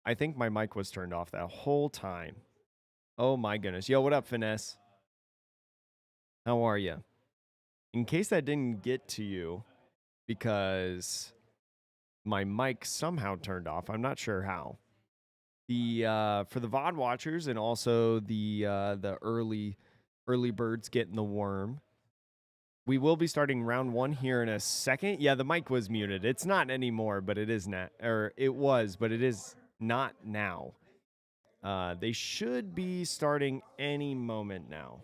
I think my mic was turned off that whole time. Oh my goodness. Yo, what up, Finesse? How are you? In case that didn't get to you because my mic somehow turned off, I'm not sure how. The for the VOD watchers and also the early birds getting the worm. We will be starting round 1 here in a second. Yeah, the mic was muted. It's not anymore, but it is not, or it was, but it is not now. They should be starting any moment now.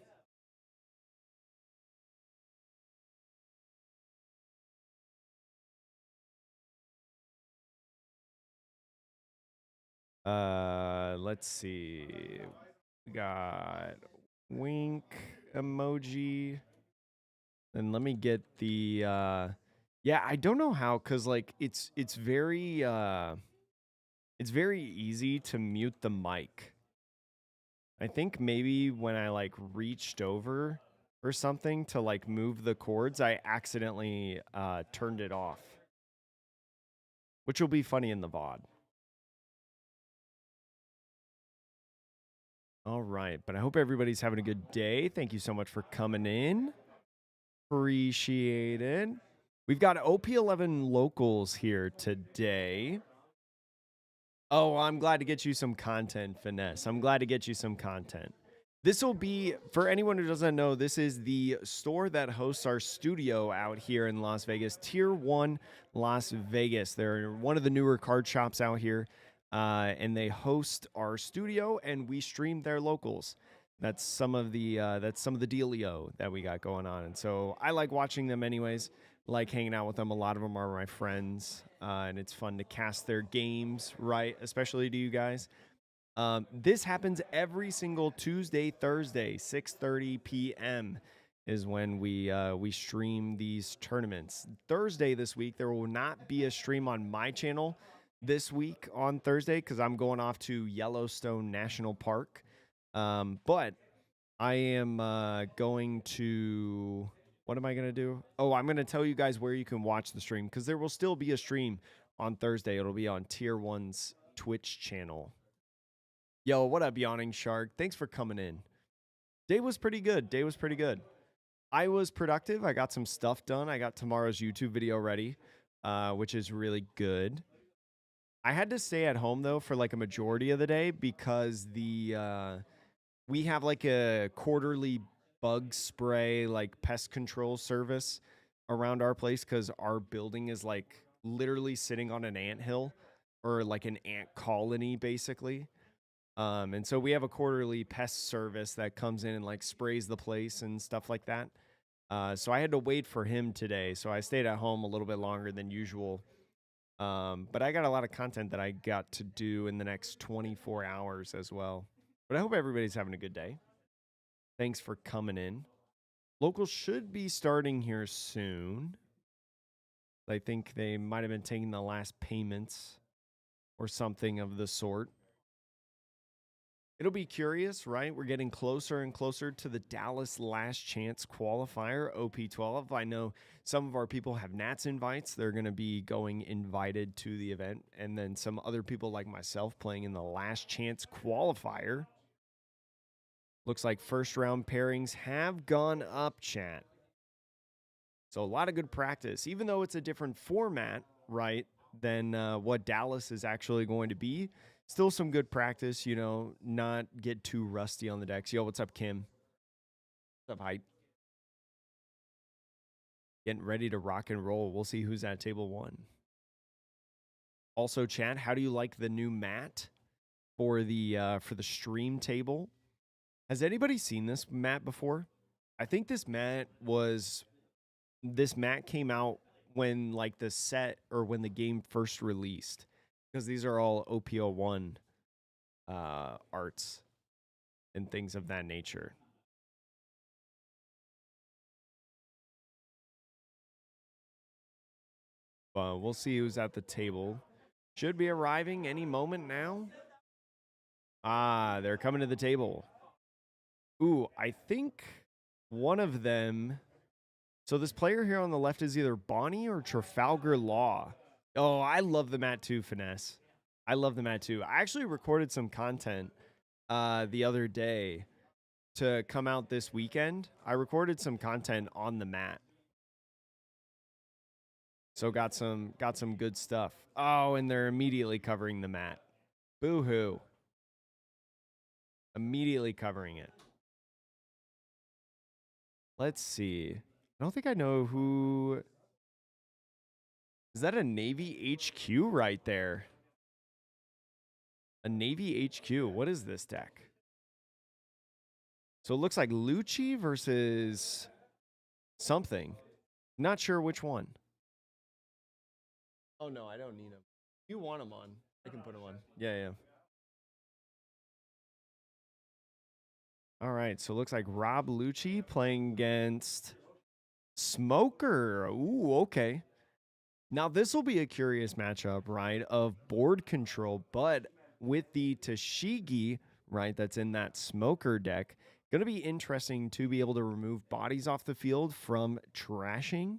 Let's see. We got wink emoji. And let me get the yeah, I don't know how, cuz like it's very easy to mute the mic. I think maybe when I like reached over or something to like move the cords, I accidentally turned it off. Which will be funny in the VOD. All right, but I hope everybody's having a good day. Thank you so much for coming in. Appreciate it. We've got OP11 locals here today. Oh, I'm glad to get you some content, Finesse. I'm glad to get you some content. This will be, for anyone who doesn't know, this is the store that hosts our studio out here in Las Vegas, Tier 1 Las Vegas. They're one of the newer card shops out here, and they host our studio, and we stream their locals. That's some of the dealio that we got going on, and so I like watching them anyways. Like hanging out with them. A lot of them are my friends, and it's fun to cast their games, right? Especially to you guys. This happens every single Tuesday, Thursday, 6:30 p.m. is when we stream these tournaments. Thursday this week, there will not be a stream on my channel this week on Thursday because I'm going off to Yellowstone National Park. But I am going to... What am I going to do? Oh, I'm going to tell you guys where you can watch the stream because there will still be a stream on Thursday. It'll be on Tier 1's Twitch channel. Yo, what up, Yawning Shark? Thanks for coming in. Day was pretty good. I was productive. I got some stuff done. I got tomorrow's YouTube video ready, which is really good. I had to stay at home, though, for like a majority of the day because we have like a quarterly bug spray, like pest control service around our place because our building is like literally sitting on an anthill or like an ant colony, basically. And so we have a quarterly pest service that comes in and like sprays the place and stuff like that. So I had to wait for him today. So I stayed at home a little bit longer than usual. But I got a lot of content that I got to do in the next 24 hours as well. But I hope everybody's having a good day. Thanks for coming in. Locals should be starting here soon. I think they might have been taking the last payments or something of the sort. It'll be curious, right? We're getting closer and closer to the Dallas Last Chance qualifier, OP12. I know some of our people have Nats invites. They're going to be going invited to the event. And then some other people like myself playing in the Last Chance qualifier. Looks like first round pairings have gone up, chat. So a lot of good practice, even though it's a different format, right, than what Dallas is actually going to be. Still some good practice, you know, not get too rusty on the decks. Yo, what's up, Kim? What's up, Hype? Getting ready to rock and roll. We'll see who's at table 1. Also, chat, how do you like the new mat for the stream table? Has anybody seen this mat before? I think this mat came out when like the set or when the game first released, because these are all OP11 arts and things of that nature. We'll see who's at the table. Should be arriving any moment now. Ah, they're coming to the table. Ooh, I think one of them... So this player here on the left is either Bonnie or Trafalgar Law. Oh, I love the mat too, Finesse. I love the mat too. I actually recorded some content the other day to come out this weekend. I recorded some content on the mat. So got some good stuff. Oh, and they're immediately covering the mat. Boo-hoo. Immediately covering it. Let's see. I don't think I know who... Is that a Navy HQ right there? A Navy HQ. What is this deck? So it looks like Lucci versus something. Not sure which one. Oh, no, I don't need him. You want him on. I can put him on. Yeah. All right, so it looks like Rob Lucci playing against Smoker. Ooh, okay. Now, this will be a curious matchup, right, of board control, but with the Tashigi, right, that's in that Smoker deck, going to be interesting to be able to remove bodies off the field from trashing,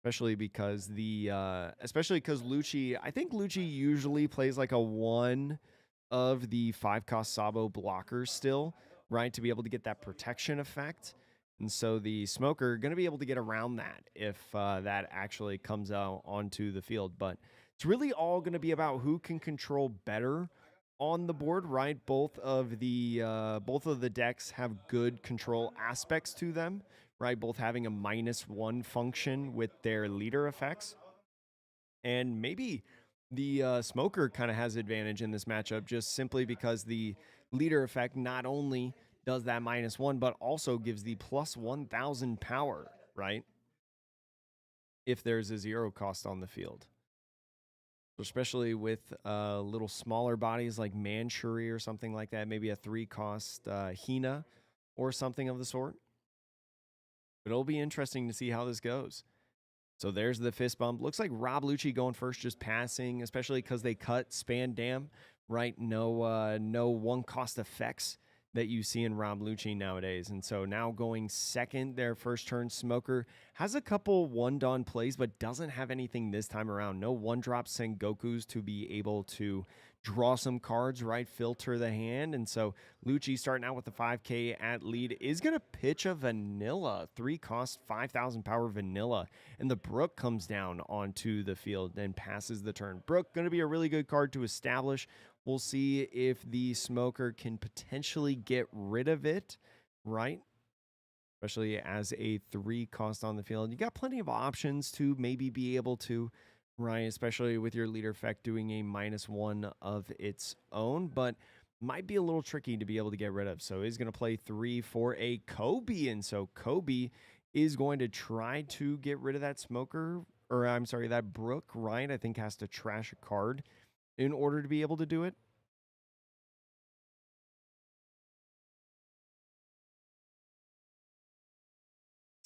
especially because Lucci, I think Lucci usually plays like a 1 of the 5-cost Sabo blockers still, right, to be able to get that protection effect. And so the Smoker going to be able to get around that if that actually comes out onto the field. But it's really all going to be about who can control better on the board, right? Both of the decks have good control aspects to them, right? Both having a -1 function with their leader effects. And maybe the Smoker kind of has advantage in this matchup just simply because the leader effect not only does that -1, but also gives the +1000 power, right? If there's a 0 cost on the field. Especially with little smaller bodies like Manchuri or something like that, maybe a 3-cost Hina or something of the sort. But it'll be interesting to see how this goes. So there's the fist bump. Looks like Rob Lucci going first, just passing, especially because they cut Span Dam, right? No 1-cost effects that you see in Rob Lucci nowadays. And so now going second, their first turn, Smoker has a couple 1-Dawn plays, but doesn't have anything this time around. No 1-drop Sengokus to be able to draw some cards, right? Filter the hand. And so Lucci starting out with the 5K at lead is going to pitch a vanilla, 3-cost, 5000 power vanilla. And the Brook comes down onto the field and passes the turn. Brook going to be a really good card to establish. We'll see if the Smoker can potentially get rid of it, right? Especially as a 3-cost on the field. You got plenty of options to maybe be able to, right? Especially with your leader effect doing a -1 of its own, but might be a little tricky to be able to get rid of. So he's going to play 3 for a Kobe. And so Kobe is going to try to get rid of that Smoker, or I'm sorry, that Brook, right? I think has to trash a card in order to be able to do it.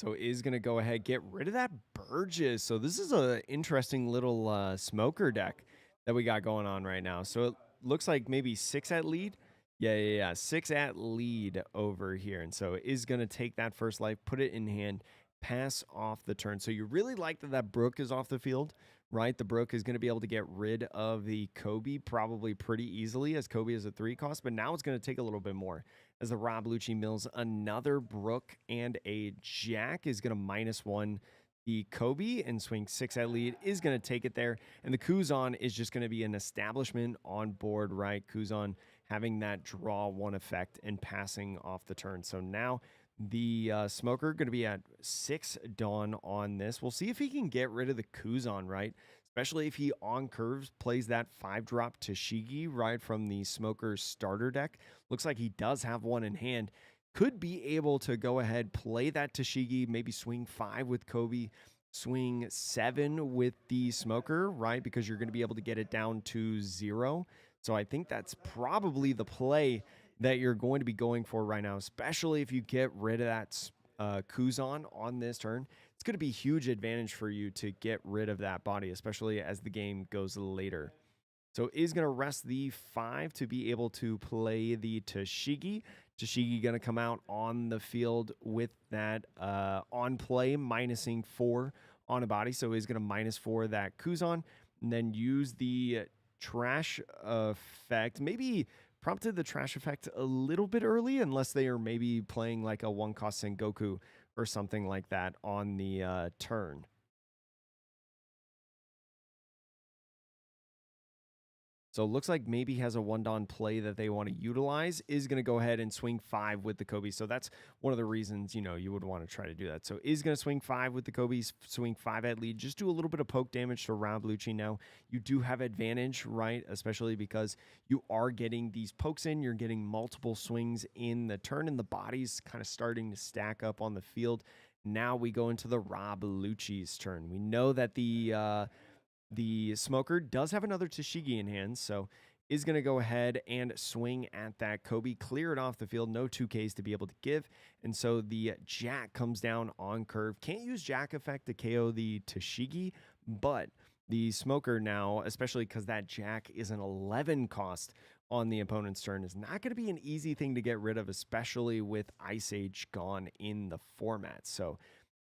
So is going to go ahead, get rid of that Burgess. So this is an interesting little Smoker deck that we got going on right now. So it looks like maybe 6 at lead. Yeah. 6 at lead over here. And so is going to take that first life, put it in hand, pass off the turn. So you really like that Brook is off the field, right? The Brook is going to be able to get rid of the Kobe probably pretty easily, as Kobe is a 3-cost, but now it's going to take a little bit more. As the Rob Lucci mills another Brook and a Jack, is going to -1 the Kobe and swing 6 at lead, is going to take it there. And the Kuzan is just going to be an establishment on board, right? Kuzan having that draw 1 effect and passing off the turn. So now the Smoker going to be at 6 Dawn on this. We'll see if he can get rid of the Kuzan, right? Especially if he on curves plays that 5-drop Tashigi right from the Smoker's starter deck. Looks like he does have one in hand. Could be able to go ahead, play that Tashigi, maybe swing 5 with Kobe, swing 7 with the Smoker, right? Because you're going to be able to get it down to 0. So I think that's probably the play that you're going to be going for right now, especially if you get rid of that Kuzan on this turn. It's going to be a huge advantage for you to get rid of that body, especially as the game goes later. So is going to rest the 5 to be able to play the Tashigi. Tashigi going to come out on the field with that on play, minusing 4 on a body. So is going to -4 that Kuzan, and then use the trash effect. Maybe prompted the trash effect a little bit early, unless they are maybe playing like a 1-cost Sengoku or something like that on the turn. So it looks like maybe has a 1-Don play that they want to utilize, is going to go ahead and swing 5 with the Kobe. So that's one of the reasons, you know, you would want to try to do that. So is going to swing 5 with the Kobe, swing 5 at lead, just do a little bit of poke damage to Rob Lucci. Now, you do have advantage, right? Especially because you are getting these pokes in, you're getting multiple swings in the turn, and the body's kind of starting to stack up on the field. Now we go into the Rob Lucci's turn. We know that the Smoker does have another Tashigi in hand, so is going to go ahead and swing at that Kobe, clear it off the field, no 2Ks to be able to give, and so the Jack comes down on curve. Can't use Jack effect to KO the Tashigi, but the Smoker now, especially because that Jack is an 11 cost on the opponent's turn, is not going to be an easy thing to get rid of, especially with Ice Age gone in the format. So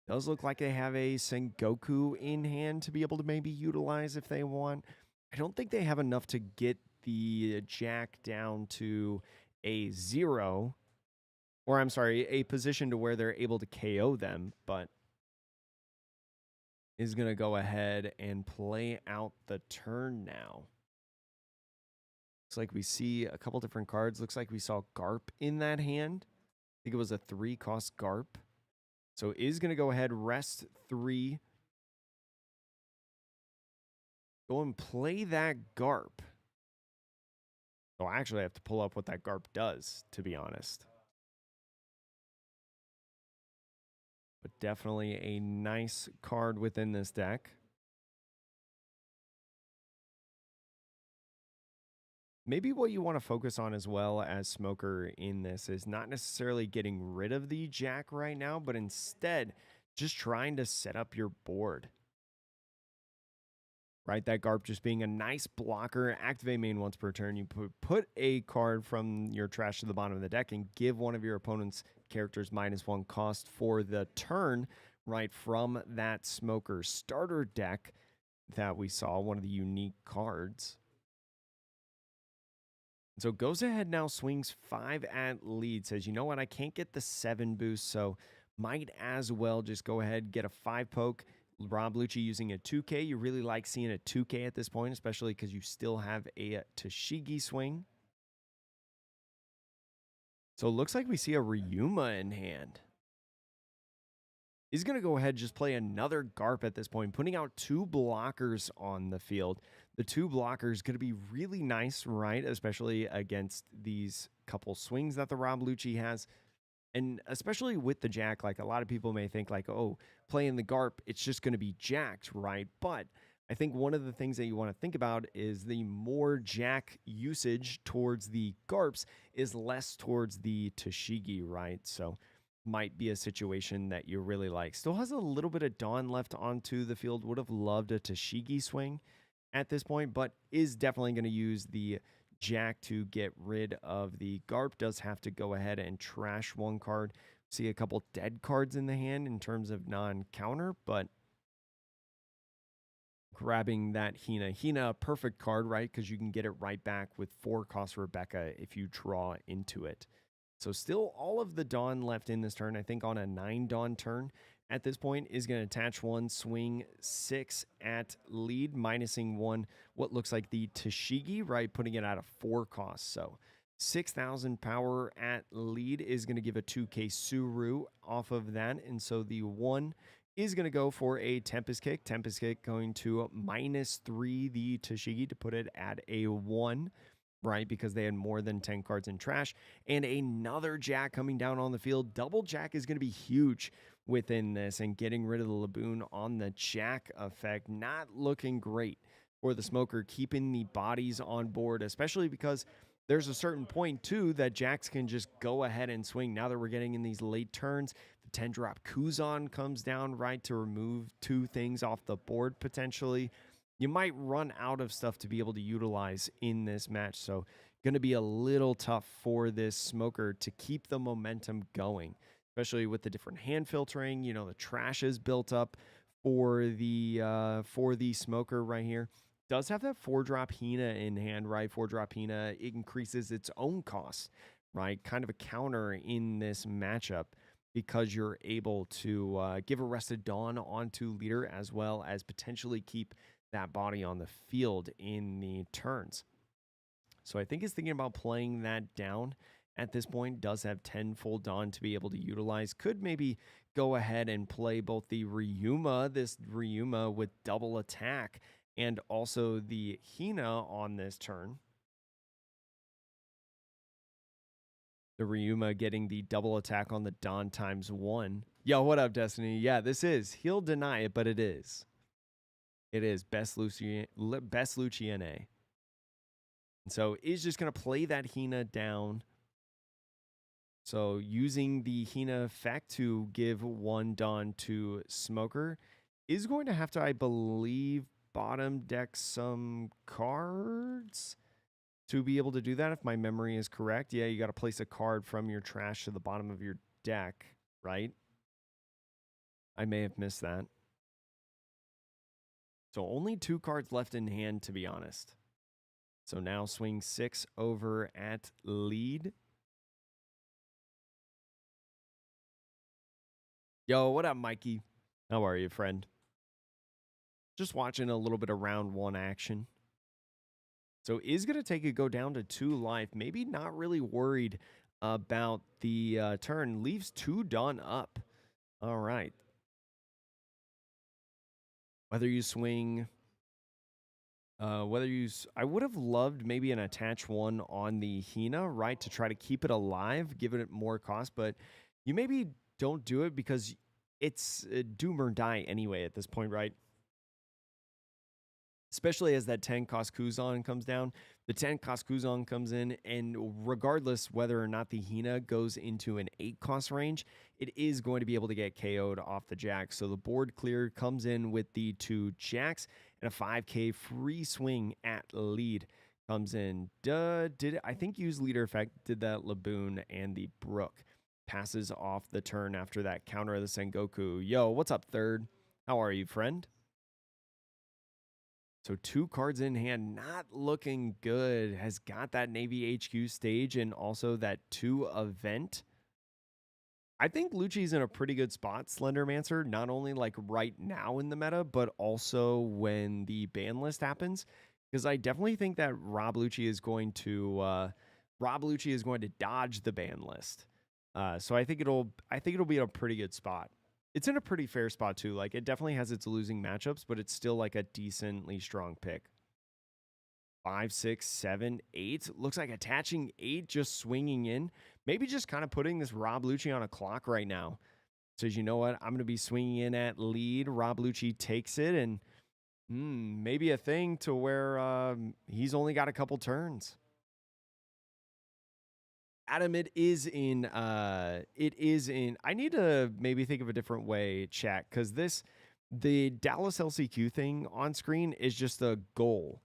does look like they have a Sengoku in hand to be able to maybe utilize if they want. I don't think they have enough to get the Jack down to a 0, or I'm sorry, a position to where they're able to KO them, but is going to go ahead and play out the turn now. Looks like we see a couple different cards. Looks like we saw Garp in that hand. I think it was a 3-cost Garp. So is going to go ahead, rest 3. Go and play that Garp. So I actually have to pull up what that Garp does, to be honest. But definitely a nice card within this deck. Maybe what you want to focus on as well as Smoker in this is not necessarily getting rid of the Jack right now, but instead just trying to set up your board. Right, that Garp just being a nice blocker. Activate main once per turn. You put a card from your trash to the bottom of the deck and give one of your opponent's characters -1 cost for the turn, right, from that Smoker starter deck that we saw, one of the unique cards. So goes ahead now, swings 5 at lead, says, you know what, I can't get the 7 boost, so might as well just go ahead, get a 5 poke. Rob Lucci using a 2K. You really like seeing a 2K at this point, especially because you still have a Tashigi swing. So it looks like we see a Ryuma in hand. He's going to go ahead and just play another Garp at this point, putting out 2 blockers on the field. The 2 blockers going to be really nice, right? Especially against these couple swings that the Rob Lucci has. And especially with the Jack, like a lot of people may think like, oh, playing the Garp, it's just going to be jacked, right? But I think one of the things that you want to think about is the more Jack usage towards the Garps is less towards the Tashigi, right? So might be a situation that you really like. Still has a little bit of Dawn left onto the field. Would have loved a Tashigi swing at this point, but is definitely going to use the Jack to get rid of the Garp. Does have to go ahead and trash 1 card. See a couple dead cards in the hand in terms of non-counter, but grabbing that Hina. Hina, a perfect card, right? Because you can get it right back with 4 cost Rebecca if you draw into it. So still all of the Dawn left in this turn. I think on a 9 Dawn turn at this point is going to attach 1, swing 6 at lead, minusing 1, what looks like the Tashigi, right? Putting it at a 4 cost. So 6,000 power at lead is going to give a 2K Suru off of that. And so the 1 is going to go for a Tempest Kick. Tempest Kick going to -3 the Tashigi to put it at a 1. Right, because they had more than 10 cards in trash. And another Jack coming down on the field. Double Jack is going to be huge within this, and getting rid of the Laboon on the Jack effect, not looking great for the Smoker, keeping the bodies on board, especially because there's a certain point, too, that Jacks can just go ahead and swing. Now that we're getting in these late turns, the 10-drop Kuzan comes down, right, to remove 2 things off the board, potentially. You might run out of stuff to be able to utilize in this match. So going to be a little tough for this Smoker to keep the momentum going, especially with the different hand filtering. You know, the trash is built up for the Smoker right here. does have that 4-drop Hina in hand, right? 4-drop Hina, it increases its own cost, right? Kind of a counter in this matchup because you're able to give Arrested Dawn onto leader as well as potentially keep that body on the field in the turns. So I think he's thinking about playing that down at this point. Does have 10 full Dawn to be able to utilize. Could maybe go ahead and play both the Ryuma, this Ryuma with double attack, and also the Hina on this turn. The Ryuma getting the double attack on the Dawn ×1. Yo, what up, Destiny? Yeah, this is. He'll deny it, but it is. It is best Lucci NA. And so is just going to play that Hina down. So using the Hina effect to give 1 Dawn to Smoker is going to have to, I believe, bottom deck some cards to be able to do that, if my memory is correct. Yeah, you got to place a card from your trash to the bottom of your deck, right? I may have missed that. So only 2 cards left in hand, to be honest. So now swing 6 over at lead. Yo, what up, Mikey? How are you, friend? Just watching a little bit of round 1 action. So is going to take it go down to 2 life. Maybe not really worried about the turn. Leaves 2 Dawn up. All right. Whether you swing... I would have loved maybe an attach 1 on the Hina, right, to try to keep it alive, give it more cost, but you maybe don't do it because it's doom or die anyway at this point, right? Especially as that 10 cost Kuzan comes down. The 10 cost Kuzan comes in, and regardless whether or not the Hina goes into an 8 cost range, it is going to be able to get KO'd off the Jacks. So the board clear comes in with the 2 Jacks, and a 5k free swing at lead comes in. I think use leader effect, did that Laboon and the Brook. Passes off the turn after that counter of the Sengoku. Yo, what's up, third? How are you, friend? So 2 cards in hand, not looking good. Has got that Navy HQ stage and also that 2 event. I think Lucci's in a pretty good spot, Slendermancer, not only like right now in the meta, but also when the ban list happens. Because I definitely think that Rob Lucci is going to dodge the ban list. So I think it'll be in a pretty good spot. It's in a pretty fair spot too. Like, it definitely has its losing matchups, but it's still like a decently strong pick. 5, 6, 7, 8. Looks like attaching 8, just swinging in. Maybe just kind of putting this Rob Lucci on a clock right now. Says, you know what? I'm going to be swinging in at lead. Rob Lucci takes it, and maybe a thing to where he's only got a couple turns. Adam, it is in, I need to maybe think of a different way, chat, because the Dallas LCQ thing on screen is just a goal.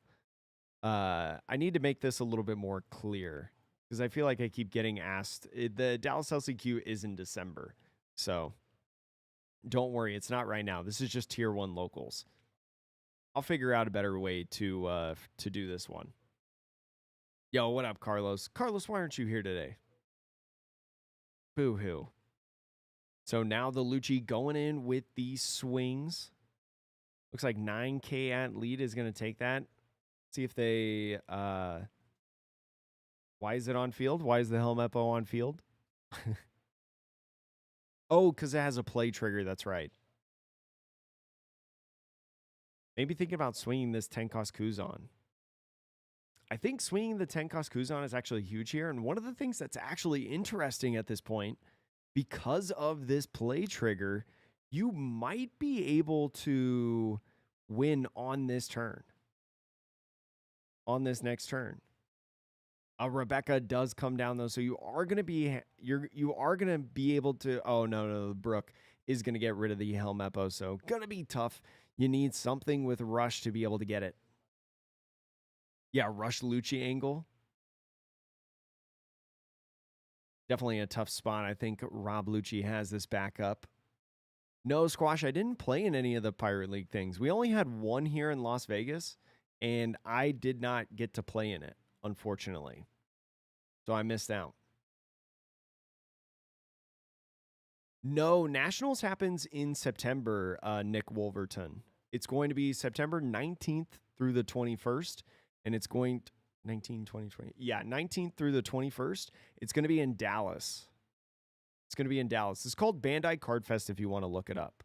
I need to make this a little bit more clear, because I feel like I keep getting asked. The Dallas LCQ is in December, so don't worry, it's not right now. This is just tier 1 locals. I'll figure out a better way to do this one. Yo, what up, Carlos? Carlos, why aren't you here today? Boo-hoo. So now the Lucci going in with these swings. Looks like 9k at lead is going to take that. See if they... why is it on field? Why is the Helmeppo on field? Oh, because it has a play trigger. That's right. Maybe thinking about swinging this 10 cost Kuzan. I think swinging the 10 cost Kuzan is actually huge here. And one of the things that's actually interesting at this point, because of this play trigger, you might be able to win on this turn. On this next turn. Rebecca does come down though, so you are gonna be able to. Oh no, the Brook is gonna get rid of the Helmeppo, so gonna be tough. You need something with Rush to be able to get it. Yeah, Rush Lucci angle. Definitely a tough spot. I think Rob Lucci has this back up. No, Squash, I didn't play in any of the Pirate League things. We only had one here in Las Vegas, and I did not get to play in it, unfortunately. So I missed out. No, Nationals happens in September, Nick Wolverton. It's going to be September 19th through the 21st, and it's going to 19, 20, 20. Yeah, 19th through the 21st. It's going to be in Dallas. It's going to be in Dallas. It's called Bandai Card Fest if you want to look it up.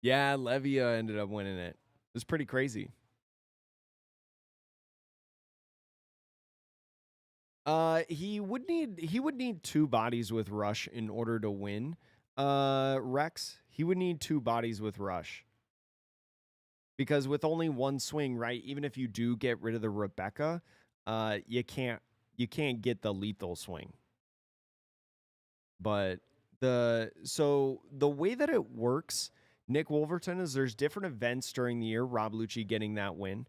Yeah, Levia ended up winning it. It was pretty crazy. He would need 2 bodies with Rush in order to win. Rex, he would need 2 bodies with Rush. Because with only 1 swing, right? Even if you do get rid of the Rebecca, you can't get the lethal swing. But the way that it works, Nick Wolverton, is there's different events during the year. Rob Lucci getting that win.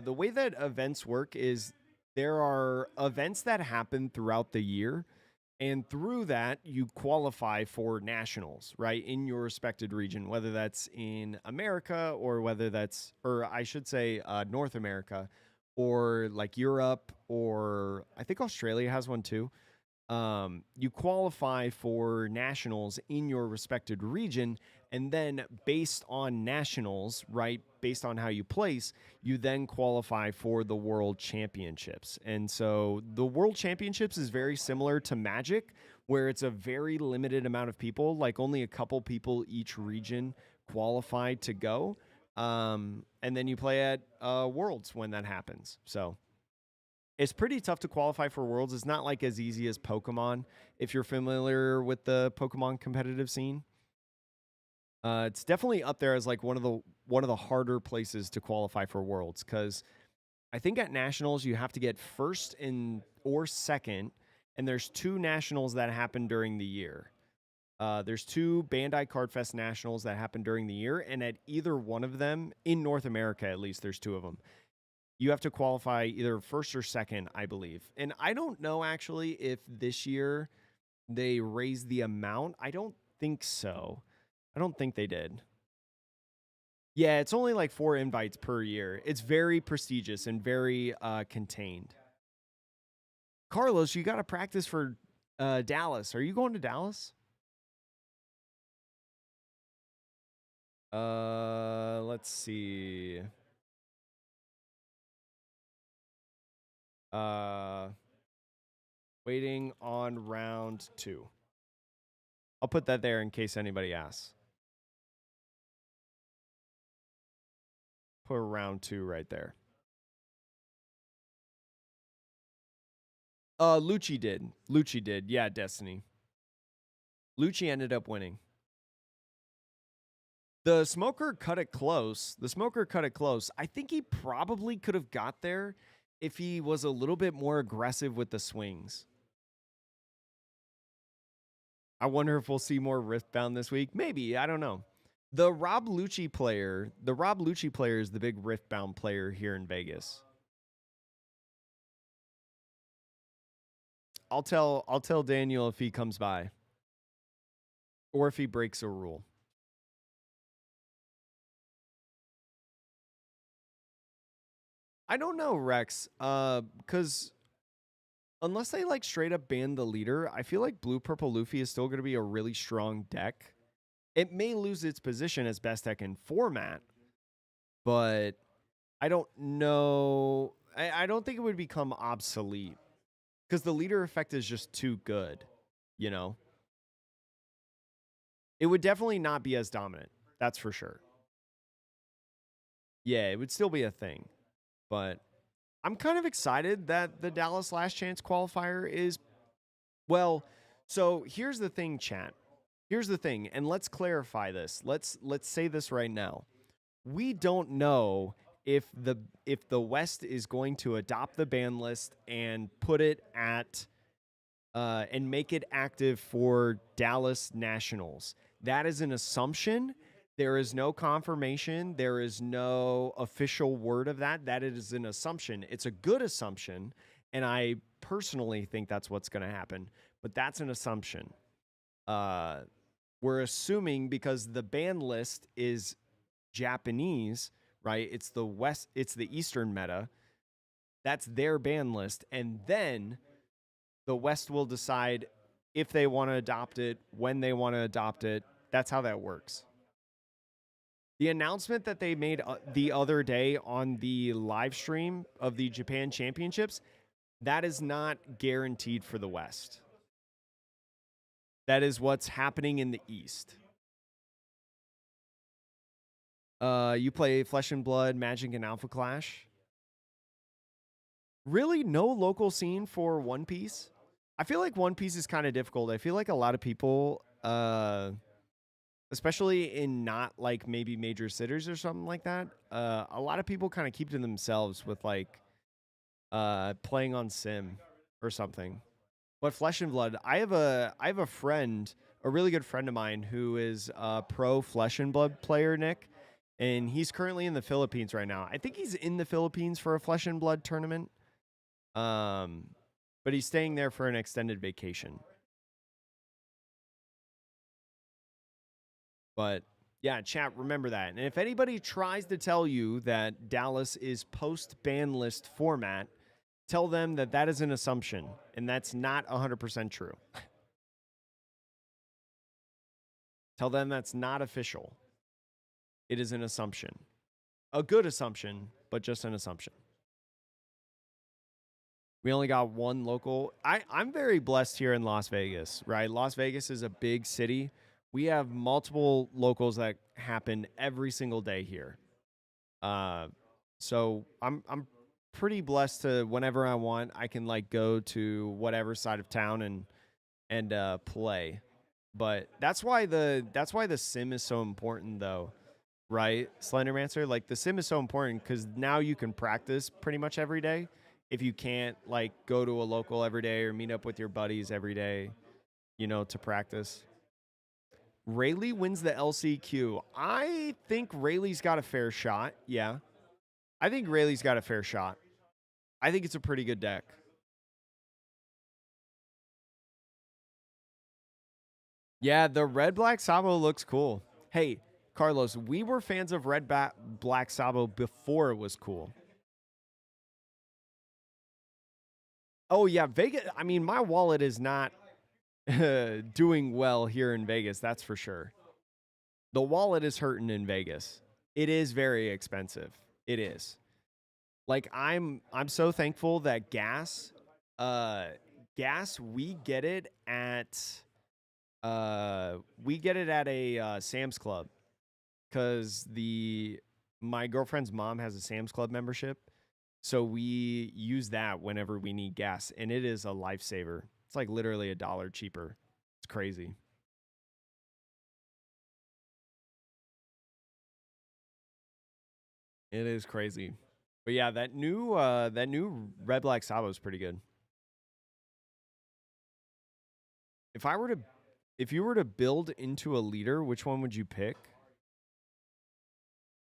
The way that events work is there are events that happen throughout the year, and through that you qualify for nationals, right, in your respected region, whether that's in America or whether that's, or I should say, North America, or like Europe, or I think Australia has one too. You qualify for nationals in your respected region, and then based on nationals, right, based on how you place, you then qualify for the world championships. And so the world championships is very similar to Magic, where it's a very limited amount of people, like only a couple people each region qualified to go. And then you play at Worlds when that happens. So it's pretty tough to qualify for Worlds. It's not like as easy as Pokemon, if you're familiar with the Pokemon competitive scene. It's definitely up there as like one of the harder places to qualify for Worlds, because I think at Nationals you have to get first or second, and there's 2 Nationals that happen during the year. There's 2 Bandai Card Fest Nationals that happen during the year, and at either one of them, in North America at least, there's 2 of them. You have to qualify either first or second, I believe. And I don't know actually if this year they raised the amount. I don't think so. I don't think they did. Yeah, it's only like 4 invites per year. It's very prestigious and very contained. Carlos, you got to practice for Dallas. Are you going to Dallas? Let's see. Waiting on round 2. I'll put that there in case anybody asks. Put round 2 right there. Lucci did. Yeah, Destiny. Lucci ended up winning. The Smoker cut it close. I think he probably could have got there if he was a little bit more aggressive with the swings. I wonder if we'll see more Riftbound this week. Maybe. I don't know. The Rob Lucci player is the big Riftbound player here in Vegas. I'll tell Daniel if he comes by, or if he breaks a rule. I don't know, Rex, because unless they like straight up ban the leader, I feel like Blue Purple Luffy is still going to be a really strong deck. It may lose its position as best deck in format, but I don't know. I don't think it would become obsolete, because the leader effect is just too good, you know? It would definitely not be as dominant. That's for sure. Yeah, it would still be a thing. But I'm kind of excited that the Dallas Last Chance qualifier is, well, so here's the thing, chat. Here's the thing, and let's clarify this. Let's say this right now. We don't know if the West is going to adopt the ban list and put it at and make it active for Dallas Nationals. That is an assumption. There is no confirmation. There is no official word of that. That is an assumption. It's a good assumption, And I personally think that's what's going to happen, but that's an assumption. We're assuming because the ban list is Japanese, right? It's the Eastern meta. That's their ban list. And then the West will decide if they want to adopt it, when they want to adopt it. That's how that works. The announcement that they made the other day on the live stream of the Japan Championships, that is not guaranteed for the West. That is what's happening in the East. You play Flesh and Blood, Magic, and Alpha Clash. Really, no local scene for One Piece? I feel like One Piece is kind of difficult. I feel like a lot of people, especially in not like maybe major cities or something like that, a lot of people kind of keep to themselves with like playing on Sim or something. But Flesh and Blood, I have a friend, a really good friend of mine who is a pro Flesh and Blood player, Nick, and he's currently in the Philippines right now. I think he's in the Philippines for a Flesh and Blood tournament. But he's staying there for an extended vacation. But yeah, chat, remember that. And if anybody tries to tell you that Dallas is post-ban list format, tell them that that is an assumption, and that's not 100% true. Tell them that's not official. It is an assumption. A good assumption, but just an assumption. We only got one local. I'm very blessed here in Las Vegas, right? Las Vegas is a big city. We have multiple locals that happen every single day here. So I'm pretty blessed to whenever I want, I can like go to whatever side of town and play. But that's why the sim is so important though, right? Slendermancer, like the sim is so important because now you can practice pretty much every day. If you can't like go to a local every day or meet up with your buddies every day, you know, to practice. Rayleigh wins the LCQ. I think Rayleigh's got a fair shot. Yeah. I think Rayleigh's got a fair shot. I think it's a pretty good deck. Yeah, the red black Sabo looks cool. Hey, Carlos, we were fans of red black Sabo before it was cool. Oh yeah, Vegas. I mean, my wallet is not doing well here in Vegas, that's for sure. The wallet is hurting in Vegas. It is very expensive. It is. Like I'm so thankful that gas we get it at a Sam's Club cuz my girlfriend's mom has a Sam's Club membership. So we use that whenever we need gas and it is a lifesaver. It's like literally $1 cheaper. It's crazy. It is crazy. But yeah, that new red black Sabo is pretty good. If you were to build into a leader, which one would you pick?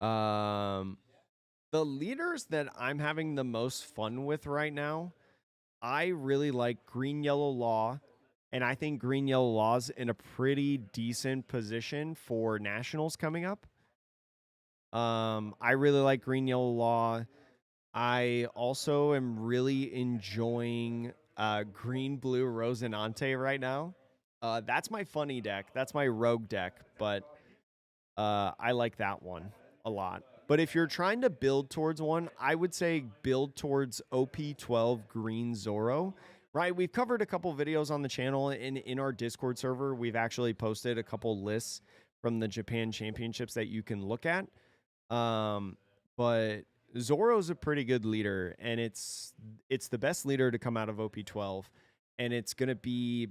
The leaders that I'm having the most fun with right now, I really like Green Yellow Law, and I think Green Yellow Law's in a pretty decent position for nationals coming up. I really like Green Yellow Law. I also am really enjoying Green Blue Rosinante right now. That's my funny deck. That's my rogue deck, but I like that one a lot. But if you're trying to build towards one, I would say build towards OP12 Green Zoro. Right, we've covered a couple videos on the channel in our Discord server. We've actually posted a couple lists from the Japan Championships that you can look at. But Zoro's a pretty good leader, and it's the best leader to come out of OP12, and it's gonna be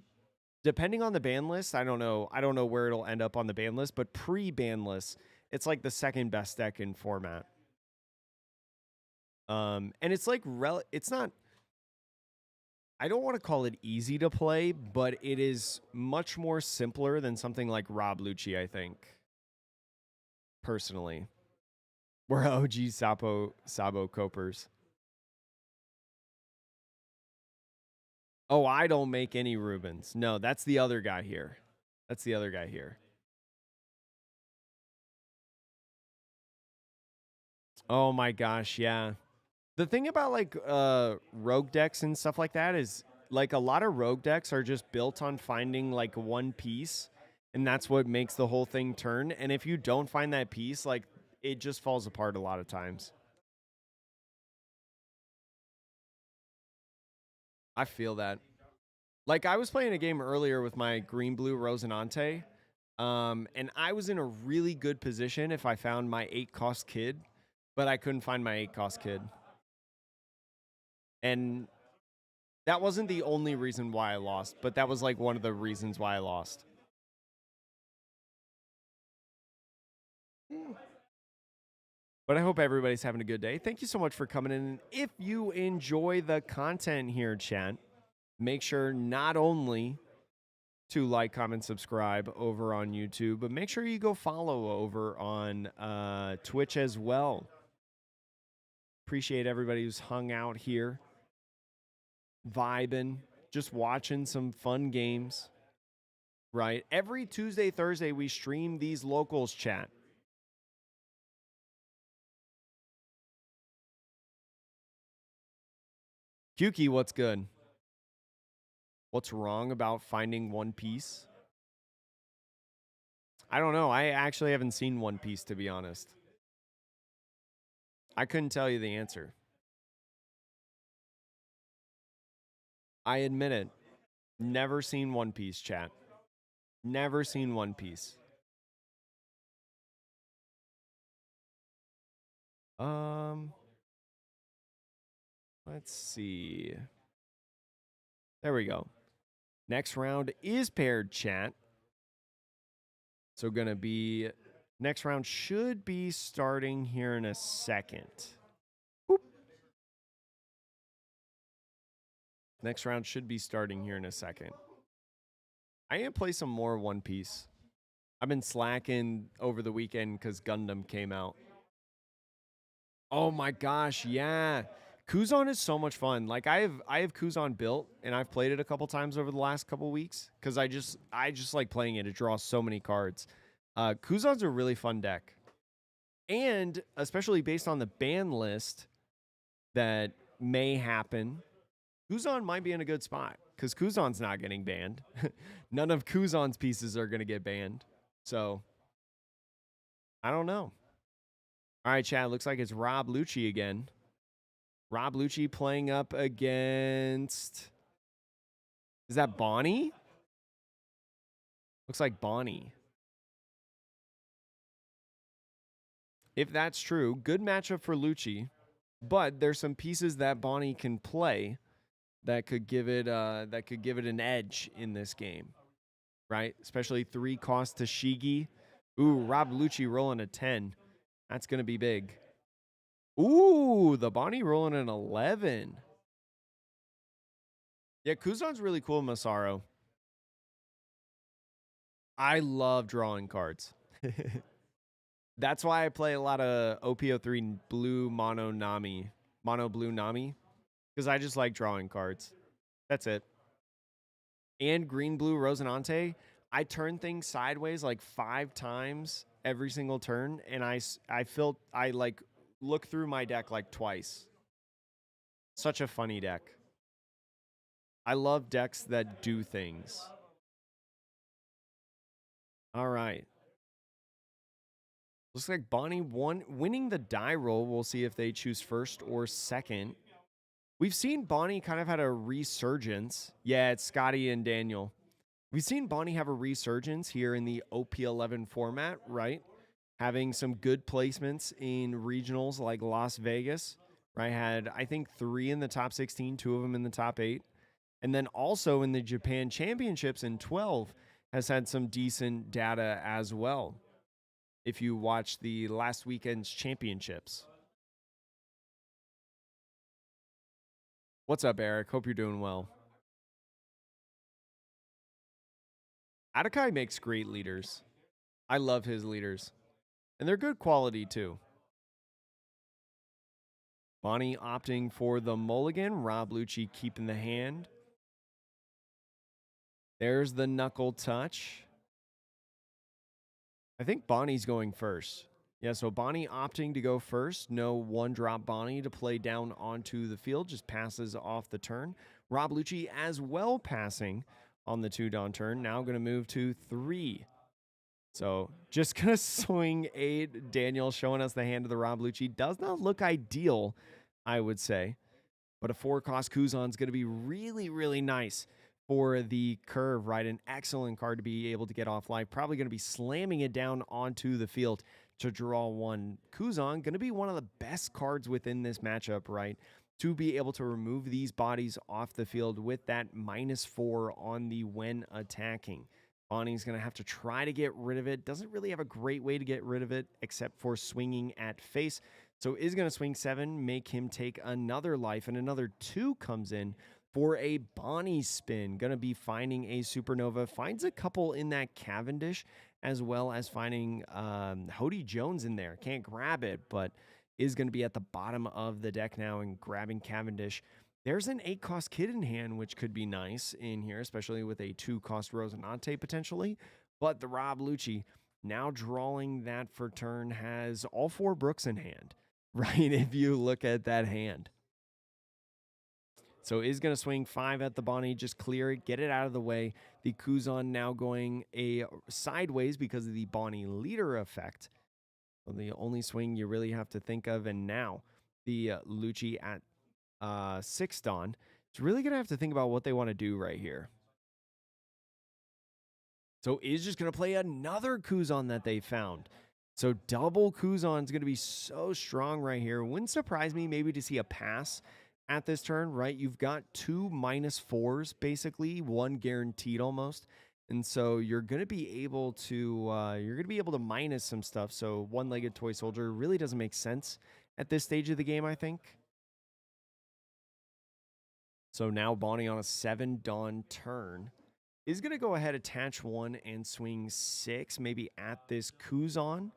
depending on the ban list. I don't know where it'll end up on the ban list, but pre-ban list, it's like the second best deck in format. And it's like it's not. I don't want to call it easy to play, but it is much more simpler than something like Rob Lucci, I think. Personally. We're OG Sabo Copers. Oh, I don't make any Rubens. No, that's the other guy here. That's the other guy here. Oh my gosh, yeah. The thing about like rogue decks and stuff like that is like a lot of rogue decks are just built on finding like one piece, and that's what makes the whole thing turn. And if you don't find that piece, like it just falls apart a lot of times. I feel that. Like I was playing a game earlier with my green blue Rosinante, and I was in a really good position if I found my 8-cost kid, but I couldn't find my 8-cost kid. And that wasn't the only reason why I lost, but that was like one of the reasons why I lost. But I hope everybody's having a good day. Thank you so much for coming in. If you enjoy the content here, chat, make sure not only to like, comment, subscribe over on YouTube, but make sure you go follow over on Twitch as well. Appreciate everybody who's hung out here, vibing, just watching some fun games, right? Every Tuesday, Thursday, we stream these locals, chat. Kyuki, what's good? What's wrong about finding One Piece? I don't know. I actually haven't seen One Piece, to be honest. I couldn't tell you the answer. I admit it. Never seen One Piece, chat. Never seen One Piece. Let's see. There we go. Next round is paired, chat. So gonna be next round should be starting here in a second. Boop. Next round should be starting here in a second. I need to play some more One Piece. I've been slacking over the weekend because Gundam came out. Oh my gosh, yeah. Kuzan is so much fun. Like I have Kuzan built and I've played it a couple times over the last couple weeks because I just like playing it. It draws so many cards. Kuzan's a really fun deck. And especially based on the ban list that may happen, Kuzan might be in a good spot because Kuzan's not getting banned. None of Kuzan's pieces are going to get banned. So, I don't know. All right, chat. Looks like it's Rob Lucci again. Rob Lucci playing up against... Is that Bonnie? Looks like Bonnie. If that's true, good matchup for Lucci. But there's some pieces that Bonnie can play that could give it an edge in this game, right? Especially 3-cost to Shigi. Ooh, Rob Lucci rolling a 10. That's gonna be big. Ooh, the Bonnie rolling an 11. Yeah, Kuzan's really cool, Masaru. I love drawing cards. That's why I play a lot of OP03 blue mono blue Nami, because I just like drawing cards. That's it. And green blue Rosinante, I turn things sideways like 5 times every single turn, and I like look through my deck like twice. Such a funny deck. I love decks that do things. All right. Looks like Bonnie winning the die roll. We'll see if they choose first or second. We've seen Bonnie kind of had a resurgence. Yeah, it's Scotty and Daniel. We've seen Bonnie have a resurgence here in the OP11 format, right? Having some good placements in regionals like Las Vegas, right? Had, I think, 3 in the top 16, 2 of them in the top 8. And then also in the Japan Championships in 12 has had some decent data as well. If you watch the last weekend's championships. What's up, Eric? Hope you're doing well. Atakai makes great leaders. I love his leaders. And they're good quality, too. Bonnie opting for the mulligan. Rob Lucci keeping the hand. There's the knuckle touch. I think Bonnie's going first. Yeah, so Bonnie opting to go first. No one-drop Bonnie to play down onto the field. Just passes off the turn. Rob Lucci as well passing on the 2-Dawn turn. Now going to move to 3. So just going to swing 8. Daniel showing us the hand of the Rob Lucci. Does not look ideal, I would say. But a 4-cost Kuzan is going to be really, really nice for the curve, right? An excellent card to be able to get off life. Probably going to be slamming it down onto the field to draw 1. Kuzan, going to be one of the best cards within this matchup, right? To be able to remove these bodies off the field with that -4 on the when attacking. Bonnie's going to have to try to get rid of it. Doesn't really have a great way to get rid of it except for swinging at face. So is going to swing 7, make him take another life, and another 2 comes in for a Bonnie spin. Going to be finding a Supernova. Finds a couple in that Cavendish, as well as finding Hody Jones in there. Can't grab it, but is going to be at the bottom of the deck now and grabbing Cavendish. There's an 8-cost kid in hand, which could be nice in here, especially with a 2-cost Rosinante potentially. But the Rob Lucci, now drawing that for turn, has all 4 Brooks in hand, right? If you look at that hand. So is going to swing 5 at the Bonnie, just clear it, get it out of the way. The Kuzan now going a sideways because of the Bonnie leader effect. So the only swing you really have to think of, and now the Lucci at 6 Dawn. It's really going to have to think about what they want to do right here. So is just going to play another Kuzan that they found. So double Kuzan is going to be so strong right here. Wouldn't surprise me maybe to see a pass at this turn, right? You've got 2 -4s, basically, 1 guaranteed almost. And so you're going to be able to minus some stuff. So one-legged toy soldier really doesn't make sense at this stage of the game, I think. So now Bonnie on a 7 Dawn turn is going to go ahead, attach 1 and swing 6, maybe at this Kuzan.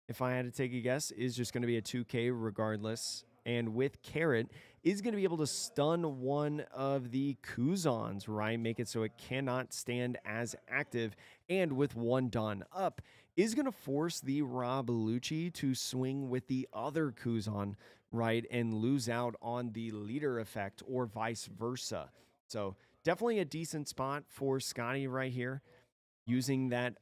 If I had to take a guess, is just going to be a 2K regardless. And with Carrot, is going to be able to stun one of the Kuzans, right? Make it so it cannot stand as active. And with 1 Dawn up, is going to force the Rob Lucci to swing with the other Kuzan, right? And lose out on the leader effect or vice versa. So definitely a decent spot for Scotty right here. Using that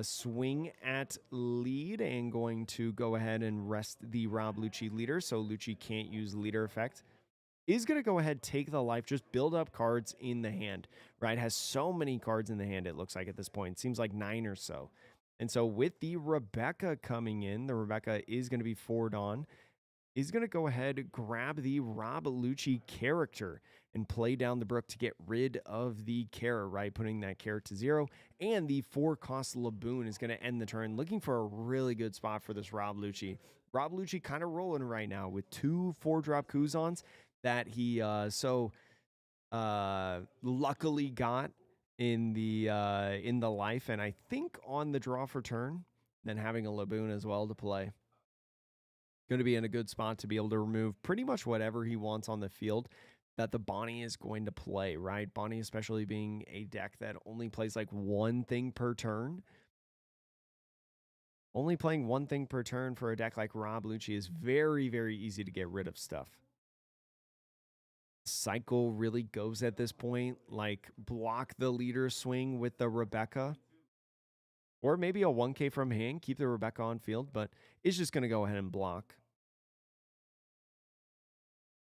swing at lead and going to go ahead and rest the Rob Lucci leader so Lucci can't use leader effect. Is going to go ahead, take the life, just build up cards in the hand, right? Has so many cards in the hand, it looks like at this point. It seems like 9 or so. And so with the Rebecca coming in, the Rebecca is going to be 4 Dawn. Is going to go ahead, grab the Rob Lucci character and play down the Brook to get rid of the Kara, right? Putting that Kara to 0. And the 4-cost Laboon is going to end the turn. Looking for a really good spot for this Rob Lucci. Rob Lucci kind of rolling right now with 2 4-drop Kuzans that he luckily got in the life. And I think on the draw for turn, then having a Laboon as well to play. Going to be in a good spot to be able to remove pretty much whatever he wants on the field that the Bonnie is going to play, right? Bonnie especially being a deck that only plays like 1 thing per turn. Only playing 1 thing per turn for a deck like Rob Lucci is very, very easy to get rid of stuff. Cycle really goes at this point, like block the leader swing with the Rebecca. Or maybe a 1K from hand, keep the Rebecca on field, but it's just going to go ahead and block.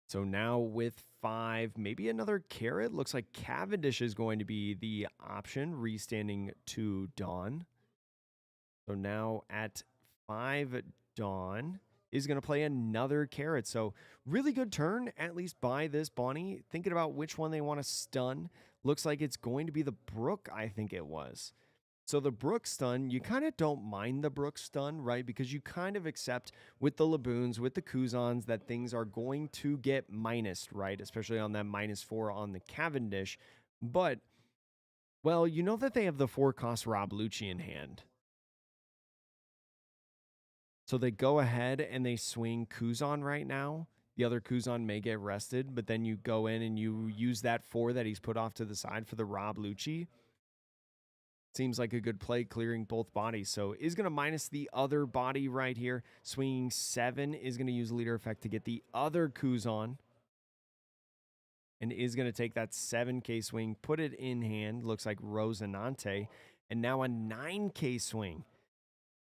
So now with 5, maybe another Carrot. Looks like Cavendish is going to be the option, restanding 2 Dawn. So now at 5 Dawn is going to play another Carrot. So really good turn, at least by this Bonnie. Thinking about which one they want to stun. Looks like it's going to be the Brook, I think it was. So the Brook stun, you kind of don't mind the Brook stun, right? Because you kind of accept with the Laboons, with the Kuzans, that things are going to get minused, right? Especially on that -4 on the Cavendish. But, well, you know that they have the 4-cost Rob Lucci in hand. So they go ahead and they swing Kuzan right now. The other Kuzan may get rested, but then you go in and you use that 4 that he's put off to the side for the Rob Lucci. Seems like a good play, clearing both bodies. So is going to minus the other body right here. Swinging 7 is going to use leader effect to get the other Kuzan. And is going to take that 7K swing, put it in hand. Looks like Rosinante. And now a 9K swing.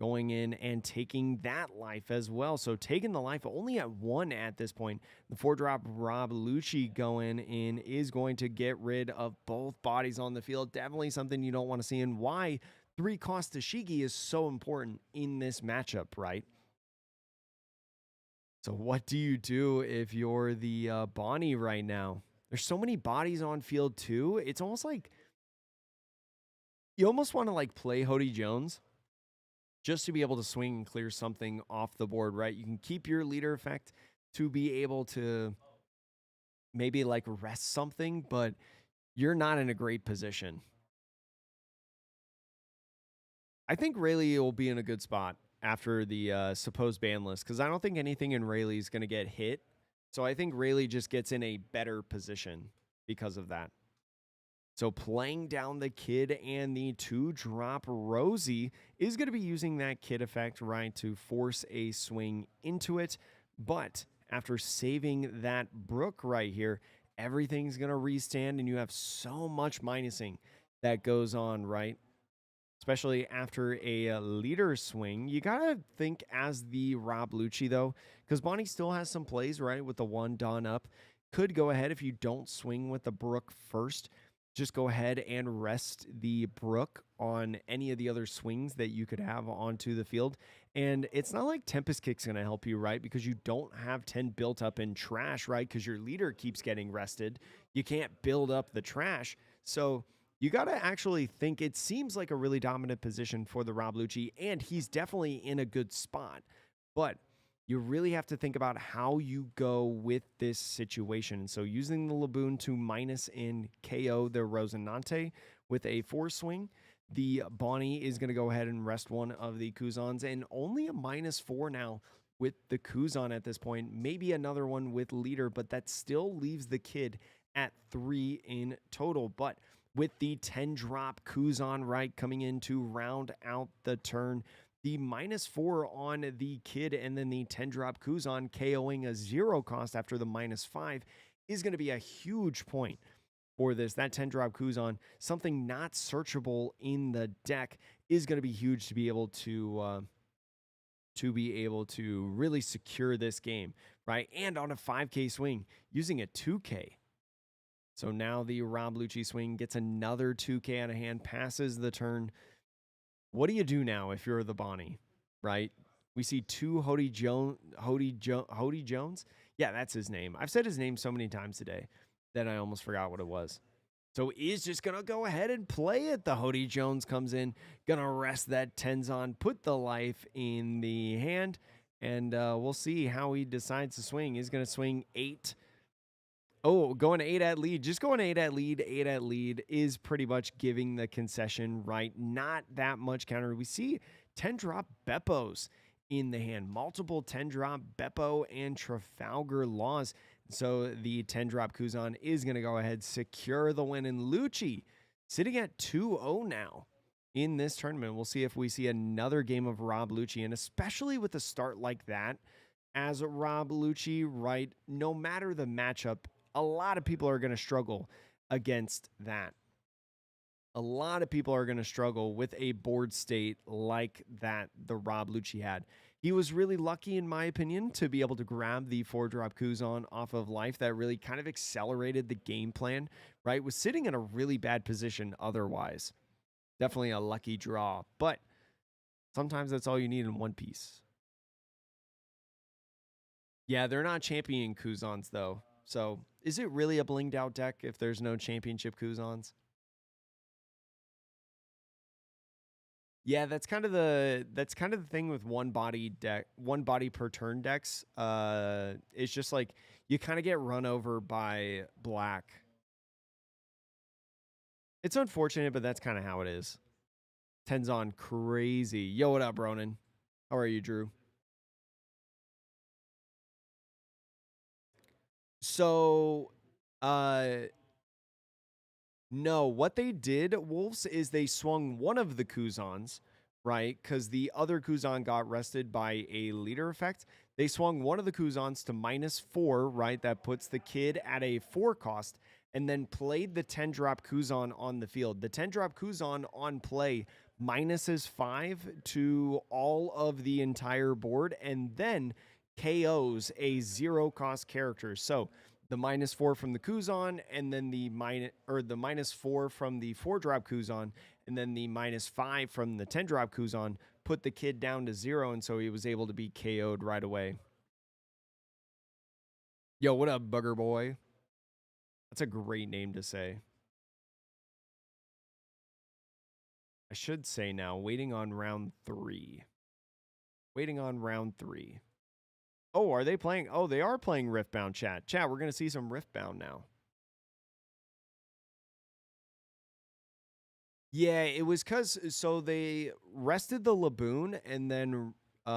Going in and taking that life as well. So taking the life only at 1 at this point. The 4-drop Rob Lucci going in is going to get rid of both bodies on the field. Definitely something you don't want to see, and why 3-cost Tashigi is so important in this matchup, right? So what do you do if you're the Bonnie right now? There's so many bodies on field too. It's almost like you almost want to like play Hody Jones just to be able to swing and clear something off the board, right? You can keep your leader effect to be able to maybe like rest something, but you're not in a great position. I think Rayleigh will be in a good spot after the supposed ban list, because I don't think anything in Rayleigh is going to get hit. So I think Rayleigh just gets in a better position because of that. So playing down the Kid and the 2-drop Rosie is going to be using that Kid effect, right, to force a swing into it. But after saving that Brook right here, everything's going to restand, and you have so much minusing that goes on, right? Especially after a leader swing. You got to think as the Rob Lucci, though, because Bonnie still has some plays, right, with the 1 done up. Could go ahead if you don't swing with the Brook first. Just go ahead and rest the Brook on any of the other swings that you could have onto the field. And it's not like Tempest Kick's going to help you, right? Because you don't have 10 built up in trash, right? Because your leader keeps getting rested. You can't build up the trash. So you got to actually think it seems like a really dominant position for the Rob Lucci, and he's definitely in a good spot. But you really have to think about how you go with this situation. So using the Laboon to minus in KO the Rosinante with a 4 swing, the Bonnie is going to go ahead and rest one of the Kuzans, and only a -4 now with the Kuzan at this point. Maybe another one with leader, but that still leaves the Kid at 3 in total. But with the 10-drop Kuzan right coming in to round out the turn, the -4 on the Kid and then the 10-drop Kuzan KOing a 0 cost after the -5 is going to be a huge point for this. That 10-drop Kuzan, something not searchable in the deck, is going to be huge to be able to really secure this game, right? And on a 5K swing, using a 2K. So now the Rob Lucci swing gets another 2K out of hand, passes the turn. What do you do now if you're the Bonnie, right? We see 2 Hody Jones. Yeah, that's his name. I've said his name so many times today that I almost forgot what it was. So he's just going to go ahead and play it. The Hody Jones comes in, going to rest that Tenzon, put the life in the hand, and we'll see how he decides to swing. He's going to swing 8. Oh, going 8 at lead. Just going 8 at lead. 8 at lead is pretty much giving the concession, right? Not that much counter. We see 10-drop Beppos in the hand. Multiple 10-drop Beppo and Trafalgar Laws. So the 10-drop Kuzan is going to go ahead, secure the win. And Lucci sitting at 2-0 now in this tournament. We'll see if we see another game of Rob Lucci. And especially with a start like that, as Rob Lucci, right, no matter the matchup, a lot of people are going to struggle against that. A lot of people are going to struggle with a board state like that the Rob Lucci had. He was really lucky, in my opinion, to be able to grab the 4-drop Kuzan off of life. That really kind of accelerated the game plan, right? Was sitting in a really bad position otherwise. Definitely a lucky draw, but sometimes that's all you need in one piece. Yeah, they're not champion Kuzans, though. So is it really a blinged out deck if there's no championship Kuzans? Yeah, that's kind of the thing with one body per turn decks. It's just like you kind of get run over by black. It's unfortunate, but that's kind of how it is. Tenzon crazy. Yo, what up, Ronan? How are you, Drew? So, uh, No, what they did, Wolves, is they swung one of the Kuzans, right? Because the other Kuzan got rested by a leader effect. They swung one of the Kuzans to -4, right? That puts the kid at a 4 cost, and then played the 10 drop Kuzan on the field. The 10 drop Kuzan on play minuses 5 to all of the entire board, and then KOs a 0 cost character. So the -4 from the Kuzan, and then the -4 from the 4 drop Kuzan, and then the -5 from the 10 drop Kuzan put the kid down to 0, and so he was able to be KO'd right away. Yo, what up, Bugger Boy? That's a great name to say. I should say now, waiting on round 3. Waiting on round 3. Oh, are they playing? Oh, they are playing Riftbound, chat. Chat, we're going to see some Riftbound now. Yeah, it was because, so they rested the Laboon and then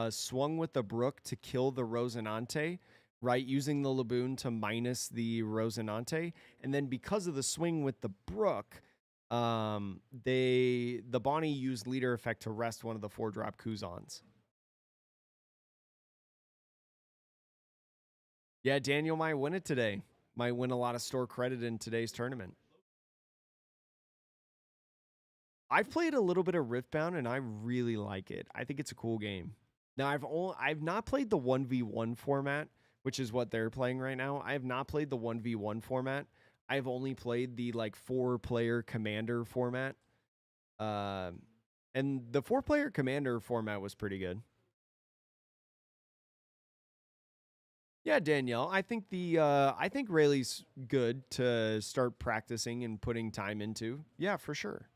swung with the Brook to kill the Rosinante, right? Using the Laboon to minus the Rosinante. And then because of the swing with the Brook, the Bonnie used leader effect to rest one of the 4 drop Kuzans. Yeah, Daniel might win it today. Might win a lot of store credit in today's tournament. I've played a little bit of Riftbound and I really like it. I think it's a cool game. Now I've not played the 1v1 format, which is what they're playing right now. I have not played the 1v1 format. I've only played the like 4-player commander format. And the 4-player commander format was pretty good. Yeah, Danielle, I think Rayleigh's good to start practicing and putting time into. Yeah, for sure.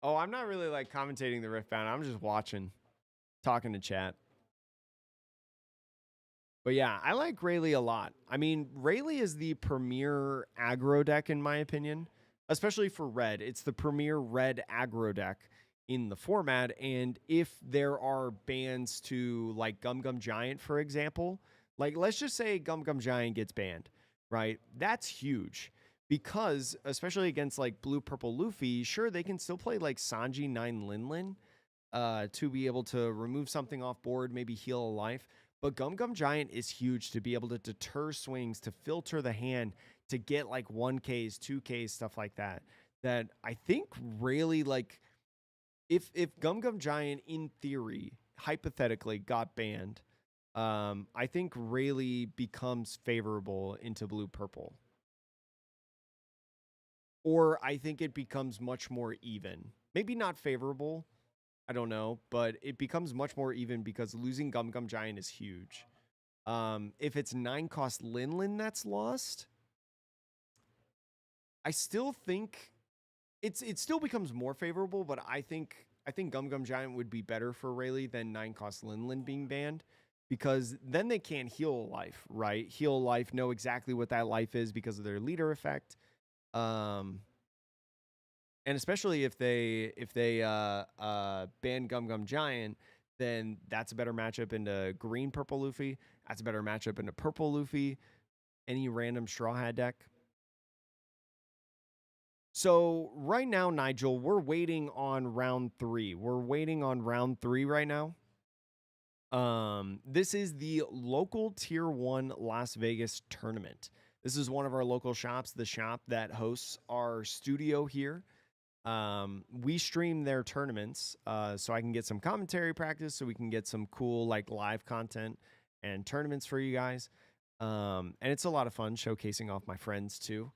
Oh, I'm not really like commentating the Riftbound. I'm just watching, talking to chat. But yeah, I like Rayleigh a lot. I mean, Rayleigh is the premier aggro deck in my opinion, especially for red. It's the premier red aggro deck in the format. And if there are bans to like Gum Gum Giant, for example, like let's just say Gum Gum Giant gets banned, right? That's huge. Because especially against like blue purple Luffy, sure they can still play like Sanji 9 Lin Lin to be able to remove something off board, maybe heal a life. But Gum Gum Giant is huge to be able to deter swings, to filter the hand, to get like 1Ks, 2Ks, stuff like that. That I think really like if Gum Gum Giant in theory hypothetically got banned, I think Rayleigh becomes favorable into blue purple. Or I think it becomes much more even. Maybe not favorable, I don't know, but it becomes much more even because losing Gum Gum Giant is huge. If it's 9 cost Lin Lin that's lost, I still think it still becomes more favorable, but I think Gum Gum Giant would be better for Rayleigh than 9 cost Lin Lin being banned. Because then they can't heal a life, right? Heal a life, know exactly what that life is because of their leader effect. And especially if they ban Gum Gum Giant, then that's a better matchup into green purple Luffy. That's a better matchup into purple Luffy. Any random Straw Hat deck. So right now, Nigel, we're waiting on round 3. We're waiting on round 3 right now. This is the local tier 1 Las Vegas tournament. This is one of our local shops, the shop that hosts our studio here. We stream their tournaments so I can get some commentary practice, so we can get some cool like live content and tournaments for you guys. And it's a lot of fun showcasing off my friends too.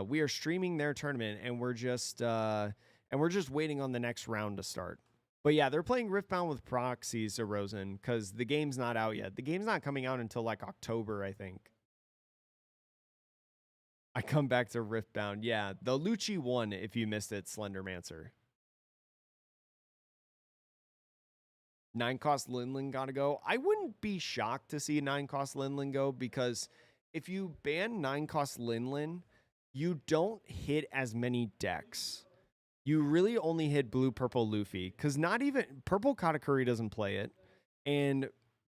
We are streaming their tournament and we're just waiting on the next round to start. But yeah, they're playing Riftbound with proxies, Erosin, because the game's not out yet. The game's not coming out until like October, I think. I come back to Riftbound. Yeah, the Lucci won if you missed it, Slendermancer. 9 cost Lin Lin gotta go. I wouldn't be shocked to see 9 cost Lin Lin go because if you ban 9 cost Lin Lin, you don't hit as many decks. You really only hit blue purple Luffy because not even purple Katakuri doesn't play it. And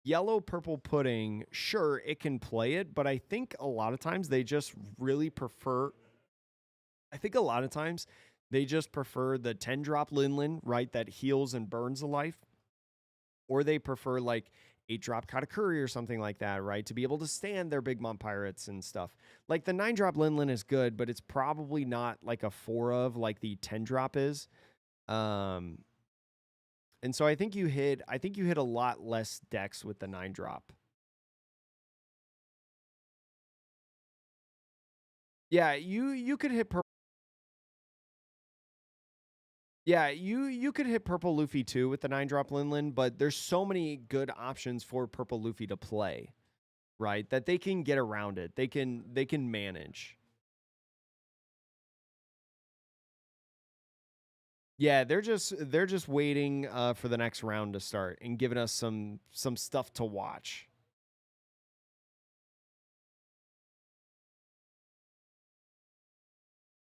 yellow purple pudding, sure, it can play it, but I think a lot of times they just really prefer. I think a lot of times they just prefer the 10-drop Linlin, right? That heals and burns a life. Or they prefer like 8-drop Katakuri or something like that, right? To be able to stand their Big Mom Pirates and stuff. Like the 9-drop Linlin is good, but it's probably not like a 4 of like the 10-drop is. And so I think you hit a lot less decks with the 9-drop. Yeah, you could hit purple. Yeah, you could hit purple Luffy too with the 9-drop Linlin, but there's so many good options for purple Luffy to play, right? That they can get around it. They can manage. Yeah, they're just waiting for the next round to start and giving us some stuff to watch.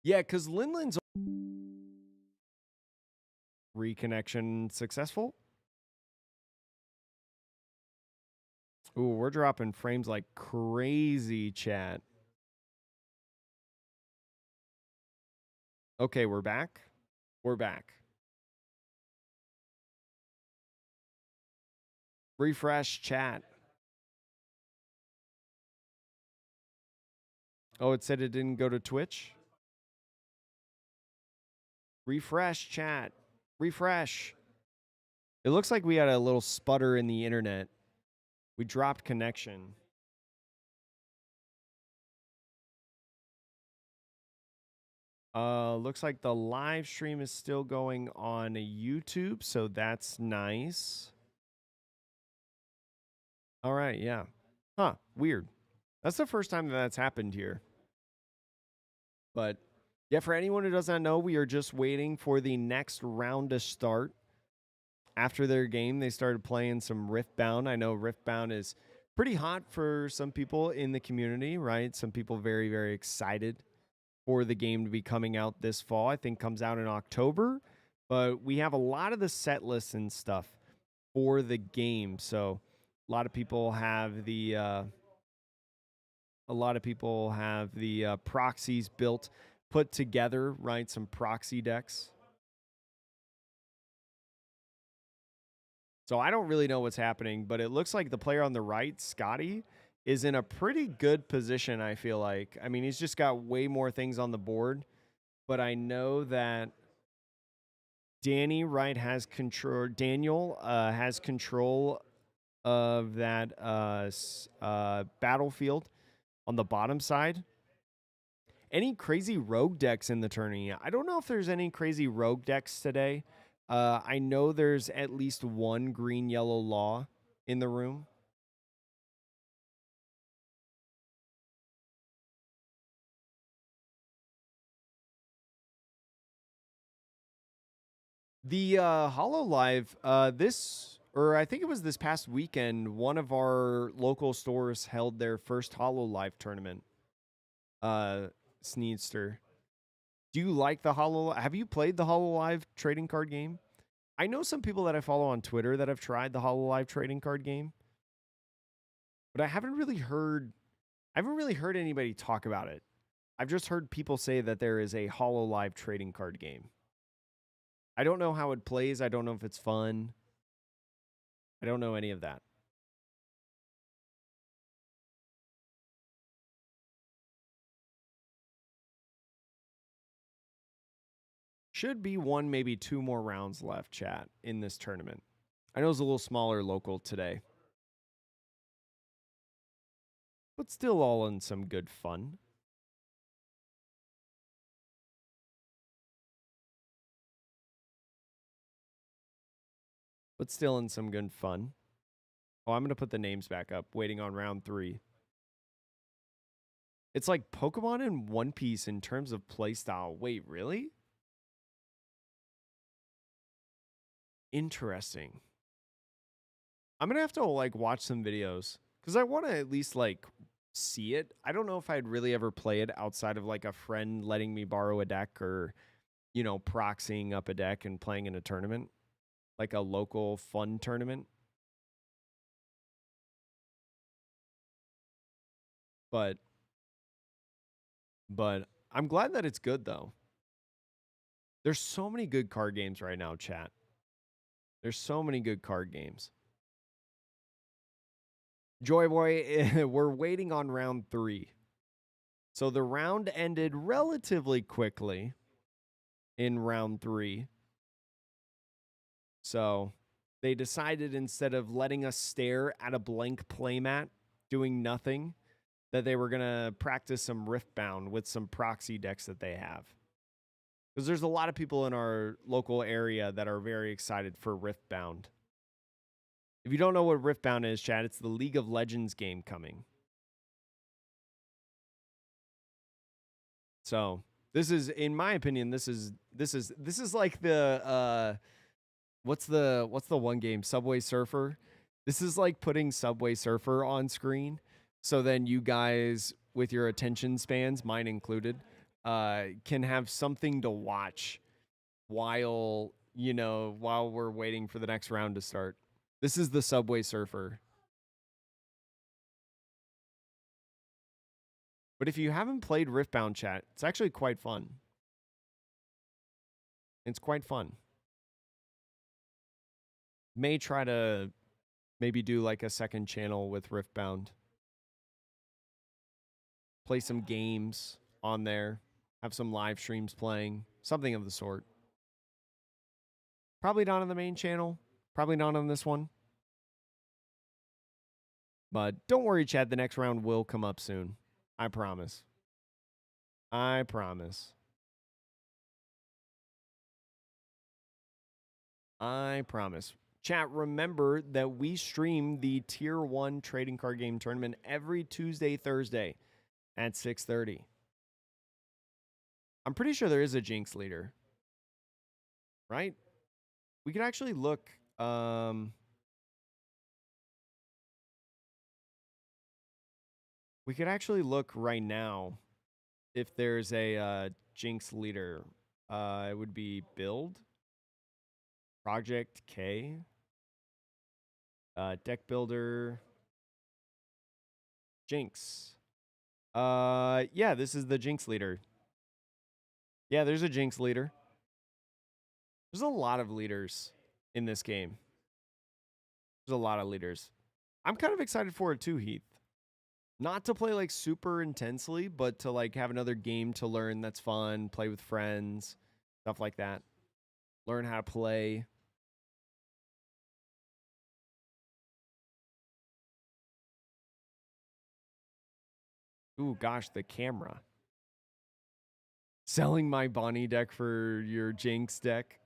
Yeah, because Linlin's reconnection successful. Ooh, we're dropping frames like crazy, chat. Okay, we're back. We're back. Refresh chat. Oh, it said it didn't go to Twitch. Refresh chat. Refresh. It looks like we had a little sputter in the internet. We dropped connection. Looks like the live stream is still going on YouTube, so that's nice. All right, yeah. Huh, weird. That's the first time that's happened here. But yeah, for anyone who does not know, we are just waiting for the next round to start. After their game, they started playing some Riftbound. I know Riftbound is pretty hot for some people in the community, right? Some people very, very excited for the game to be coming out this fall. I think comes out in October, but we have a lot of the set lists and stuff for the game. So a lot of people have the proxies built, put together, right? Some proxy decks. So I don't really know what's happening, but it looks like the player on the right, Scotty, is in a pretty good position, I feel like. I mean, he's just got way more things on the board, but I know that Danny, right, has control. Daniel has control of that battlefield on the bottom side. Any crazy rogue decks in the tourney? I don't know if there's any crazy rogue decks today. I know there's at least one green yellow law in the room. The HoloLive, I think it was this past weekend, one of our local stores held their first HoloLive tournament. Sneedster, do you like the have you played the HoloLive trading card game? I know some people that I follow on Twitter that have tried the HoloLive trading card game, but I haven't really heard anybody talk about it. I've just heard people say that there is a HoloLive trading card game. I don't know how it plays. I don't know if it's fun. I don't know any of that. Should be one, maybe two more rounds left, chat, in this tournament. I know it's a little smaller local today, but still all in some good fun. But still in some good fun. Oh, I'm going to put the names back up, waiting on round 3. It's like Pokemon and One Piece in terms of playstyle. Wait, really? Interesting. I'm going to have to like watch some videos because I want to at least like see it. I don't know if I'd really ever play it outside of like a friend letting me borrow a deck or, you know, proxying up a deck and playing in a tournament, like a local fun tournament. But I'm glad that it's good though. There's so many good card games right now, chat. There's so many good card games. Joy Boy, we're waiting on round 3. So the round ended relatively quickly in round 3. So they decided, instead of letting us stare at a blank playmat doing nothing, that they were going to practice some Riftbound with some proxy decks that they have. Because there's a lot of people in our local area that are very excited for Riftbound. If you don't know what Riftbound is, chat, it's the League of Legends game coming. So this is, in my opinion, this is like the what's the one game, Subway Surfer? This is like putting Subway Surfer on screen, so then you guys with your attention spans, mine included, can have something to watch while we're waiting for the next round to start. This is the Subway Surfer. But if you haven't played Riftbound, chat, it's actually quite fun. It's quite fun. May try to maybe do like a second channel with Riftbound. Play some games on there. Have some live streams playing. Something of the sort. Probably not on the main channel. Probably not on this one. But don't worry, chat. The next round will come up soon. I promise. I promise. I promise. Chat, remember that we stream the Tier 1 trading card game tournament every Tuesday, Thursday at 6:30. I'm pretty sure there is a Jinx leader. Right? We could actually look. We could actually look right now if there's a Jinx leader. It would be Build, Project K, Deck Builder, Jinx. Yeah, this is the Jinx leader. Yeah, there's a Jinx leader. There's a lot of leaders in this game. There's a lot of leaders. I'm kind of excited for it too, Heath. Not to play like super intensely, but to like have another game to learn that's fun, play with friends, stuff like that. Learn how to play. Ooh, gosh, the camera. Selling my Bonnie deck for your Jinx deck.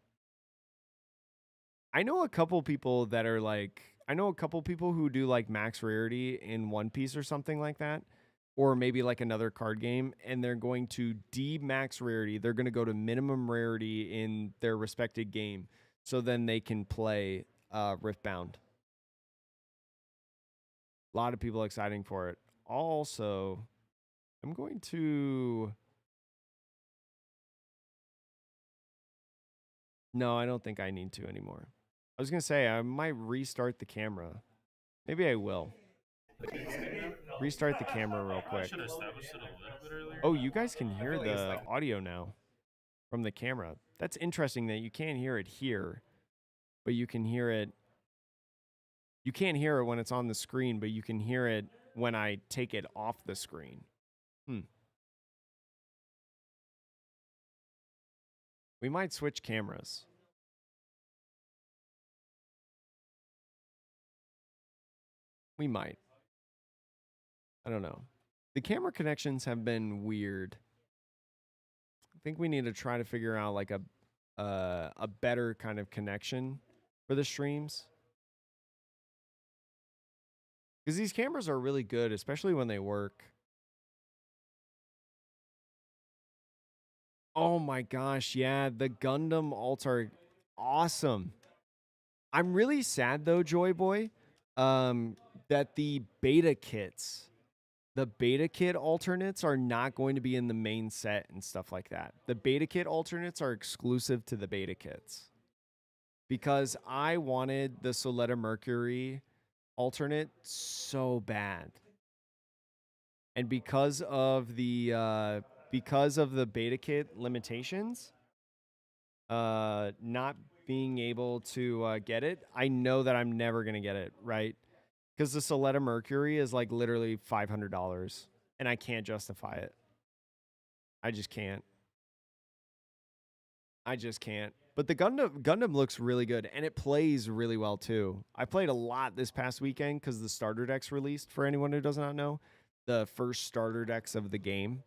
I know a couple people that are like, I know a couple people who do like max rarity in One Piece or something like that, or maybe like another card game, and they're going to de-max rarity. They're going to go to minimum rarity in their respected game, so then they can play Riftbound. A lot of people exciting for it. Also, I'm going to... No, I don't think I need to anymore. I was going to say, I might restart the camera. Maybe I will. Restart the camera real quick. Oh, you guys can hear the audio now from the camera. That's interesting that you can't hear it here, but you can hear it. You can't hear it when it's on the screen, but you can hear it when I take it off the screen. We might switch cameras. We might. I don't know. The camera connections have been weird. I think we need to try to figure out like a better kind of connection for the streams. Because these cameras are really good, especially when they work. Oh my gosh, yeah, the Gundam alts are awesome. I'm really sad though, Joy Boy, that the beta kits, the beta kit alternates are not going to be in the main set and stuff like that. The beta kit alternates are exclusive to the beta kits. Because I wanted the Soletta Mercury alternate so bad. And because of the beta kit limitations, not being able to get it, I know that I'm never gonna get it, right? Because the Soletta Mercury is like literally $500, and I can't justify it. I just can't. I just can't. But the Gundam looks really good, and it plays really well too. I played a lot this past weekend because the starter decks released. For anyone who does not know, the first starter decks of the game.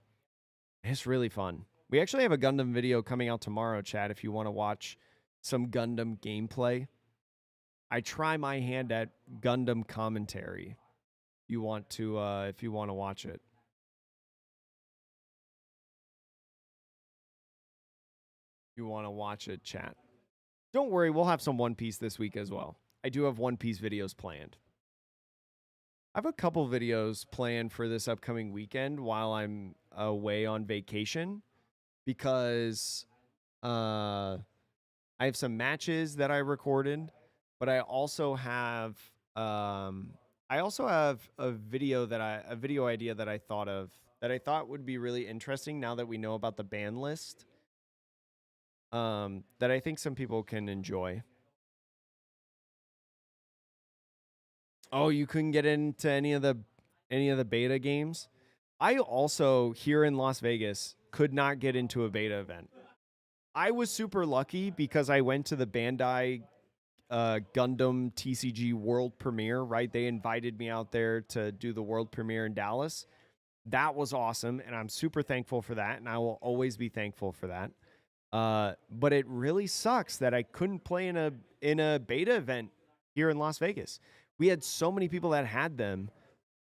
It's really fun. We actually have a Gundam video coming out tomorrow, chat. If you want to watch some Gundam gameplay, I try my hand at Gundam commentary. If you want to watch it. You want to watch it, chat. Don't worry, we'll have some One Piece this week as well. I do have One Piece videos planned. I have a couple videos planned for this upcoming weekend while I'm away on vacation because I have some matches that I recorded, but I also have a video idea that I thought of that I thought would be really interesting now that we know about the ban list. That I think some people can enjoy. Oh, you couldn't get into any of the beta games? I also, here in Las Vegas, could not get into a beta event. I was super lucky because I went to the Bandai Gundam TCG world premiere, right? They invited me out there to do the world premiere in Dallas. That was awesome, and I'm super thankful for that, and I will always be thankful for that. But it really sucks that I couldn't play in a beta event here in Las Vegas. We had so many people that had them,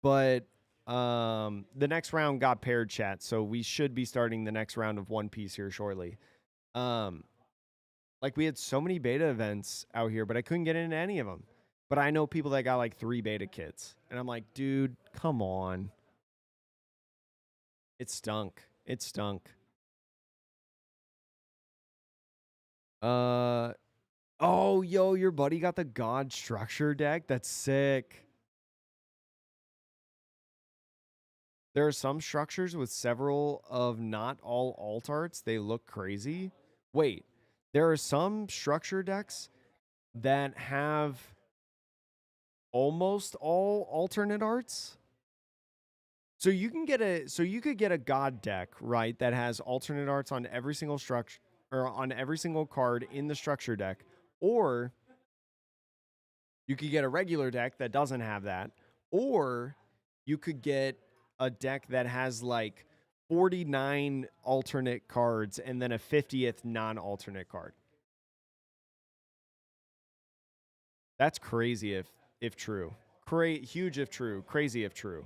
but the next round got paired, chat, so we should be starting the next round of One Piece here shortly. Like we had so many beta events out here, but I couldn't get into any of them. But I know people that got like 3 beta kits, and I'm like, dude, come on. It stunk. It stunk. Oh, yo, your buddy got the God Structure deck? That's sick. There are some structures with several of not all alt arts. They look crazy. Wait, there are some structure decks that have almost all alternate arts. So you could get a God deck, right, that has alternate arts on every single structure or on every single card in the structure deck, or you could get a regular deck that doesn't have that, or you could get a deck that has like 49 alternate cards and then a 50th non-alternate card. That's crazy if true. Huge if true. Crazy if true.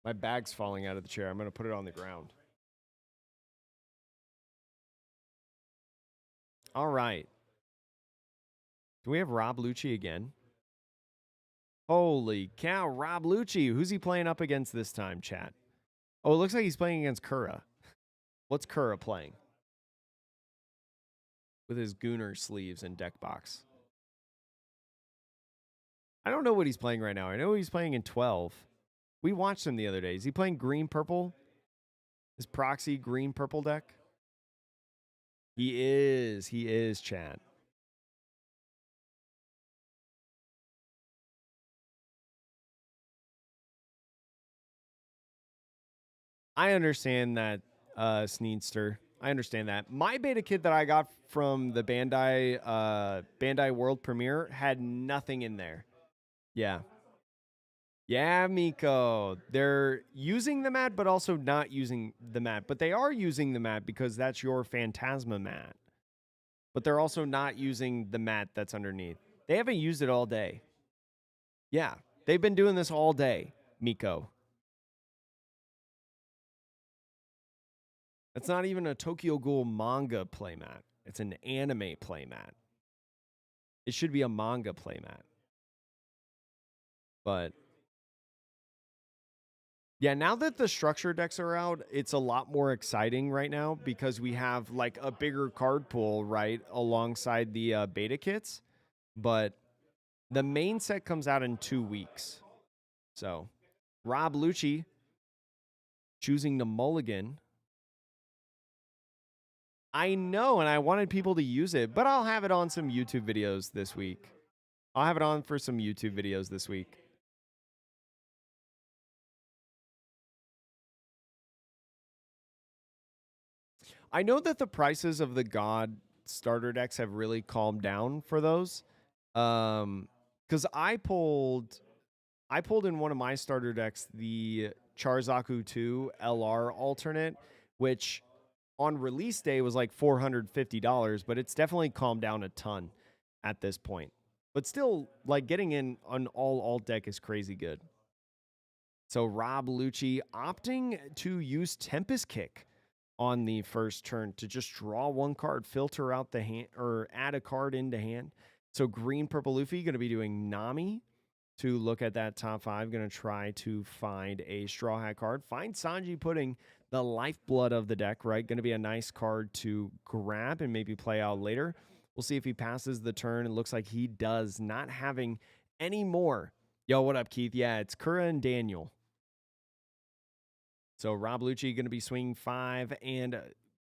My bag's falling out of the chair. I'm going to put it on the ground. All right. Do we have Rob Lucci again? Holy cow, Rob Lucci. Who's he playing up against this time, chat? Oh, it looks like he's playing against Kura. What's Kura playing? With his Gooner sleeves and deck box. I don't know what he's playing right now. I know he's playing in 12. We watched him the other day. Is he playing green-purple? His proxy green-purple deck? He is, chat. I understand that, Sneedster. I understand that. My beta kit that I got from the Bandai World Premiere had nothing in there. Yeah. Yeah, Miko. They're using the mat, but also not using the mat. But they are using the mat because that's your Phantasma mat. But they're also not using the mat that's underneath. They haven't used it all day. Yeah, they've been doing this all day, Miko. It's not even a Tokyo Ghoul manga playmat. It's an anime playmat. It should be a manga playmat. But yeah, now that the structure decks are out, it's a lot more exciting right now because we have like a bigger card pool, right, alongside the beta kits. But the main set comes out in 2 weeks. So, Rob Lucci choosing to mulligan. I know, and I wanted people to use it, but I'll have it on some YouTube videos this week. I'll have it on for some YouTube videos this week. I know that the prices of the God starter decks have really calmed down for those. Because I pulled in one of my starter decks the Charzaku 2 LR alternate, which on release day was like $450, but it's definitely calmed down a ton at this point. But still, like getting in an all alt deck is crazy good. So Rob Lucci opting to use Tempest Kick on the first turn to just draw one card, filter out the hand, or add a card into hand. So green, purple Luffy going to be doing Nami to look at that top 5. Going to try to find a Straw Hat card. Find Sanji Pudding, the lifeblood of the deck, right? Going to be a nice card to grab and maybe play out later. We'll see if he passes the turn. It looks like he does, not having any more. Yo, what up, Keith? Yeah, it's Kura and Daniel. So Rob Lucci going to be swinging 5, and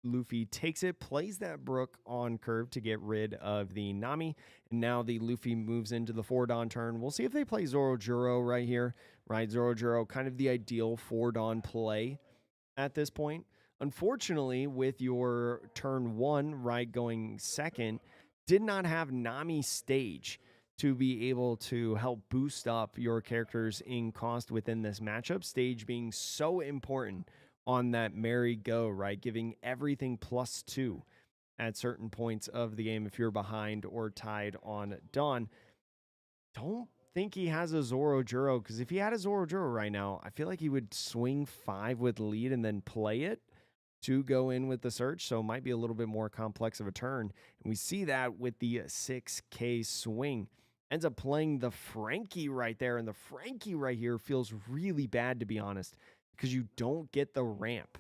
Luffy takes it, plays that Brook on curve to get rid of the Nami. And now the Luffy moves into the 4-Dawn turn. We'll see if they play Zorojuro right here. Right, Zorojuro, kind of the ideal 4-Dawn play at this point. Unfortunately, with your turn 1, right, going second, did not have Nami stage to be able to help boost up your characters in cost within this matchup. Stage being so important on that merry go, right? Giving everything +2 at certain points of the game if you're behind or tied on Dawn. Don't think he has a Zorojuro, because if he had a Zorojuro right now, I feel like he would swing 5 with lead and then play it to go in with the search. So it might be a little bit more complex of a turn. And we see that with the 6K swing. Ends up playing the Frankie right there. And the Frankie right here feels really bad, to be honest, because you don't get the ramp,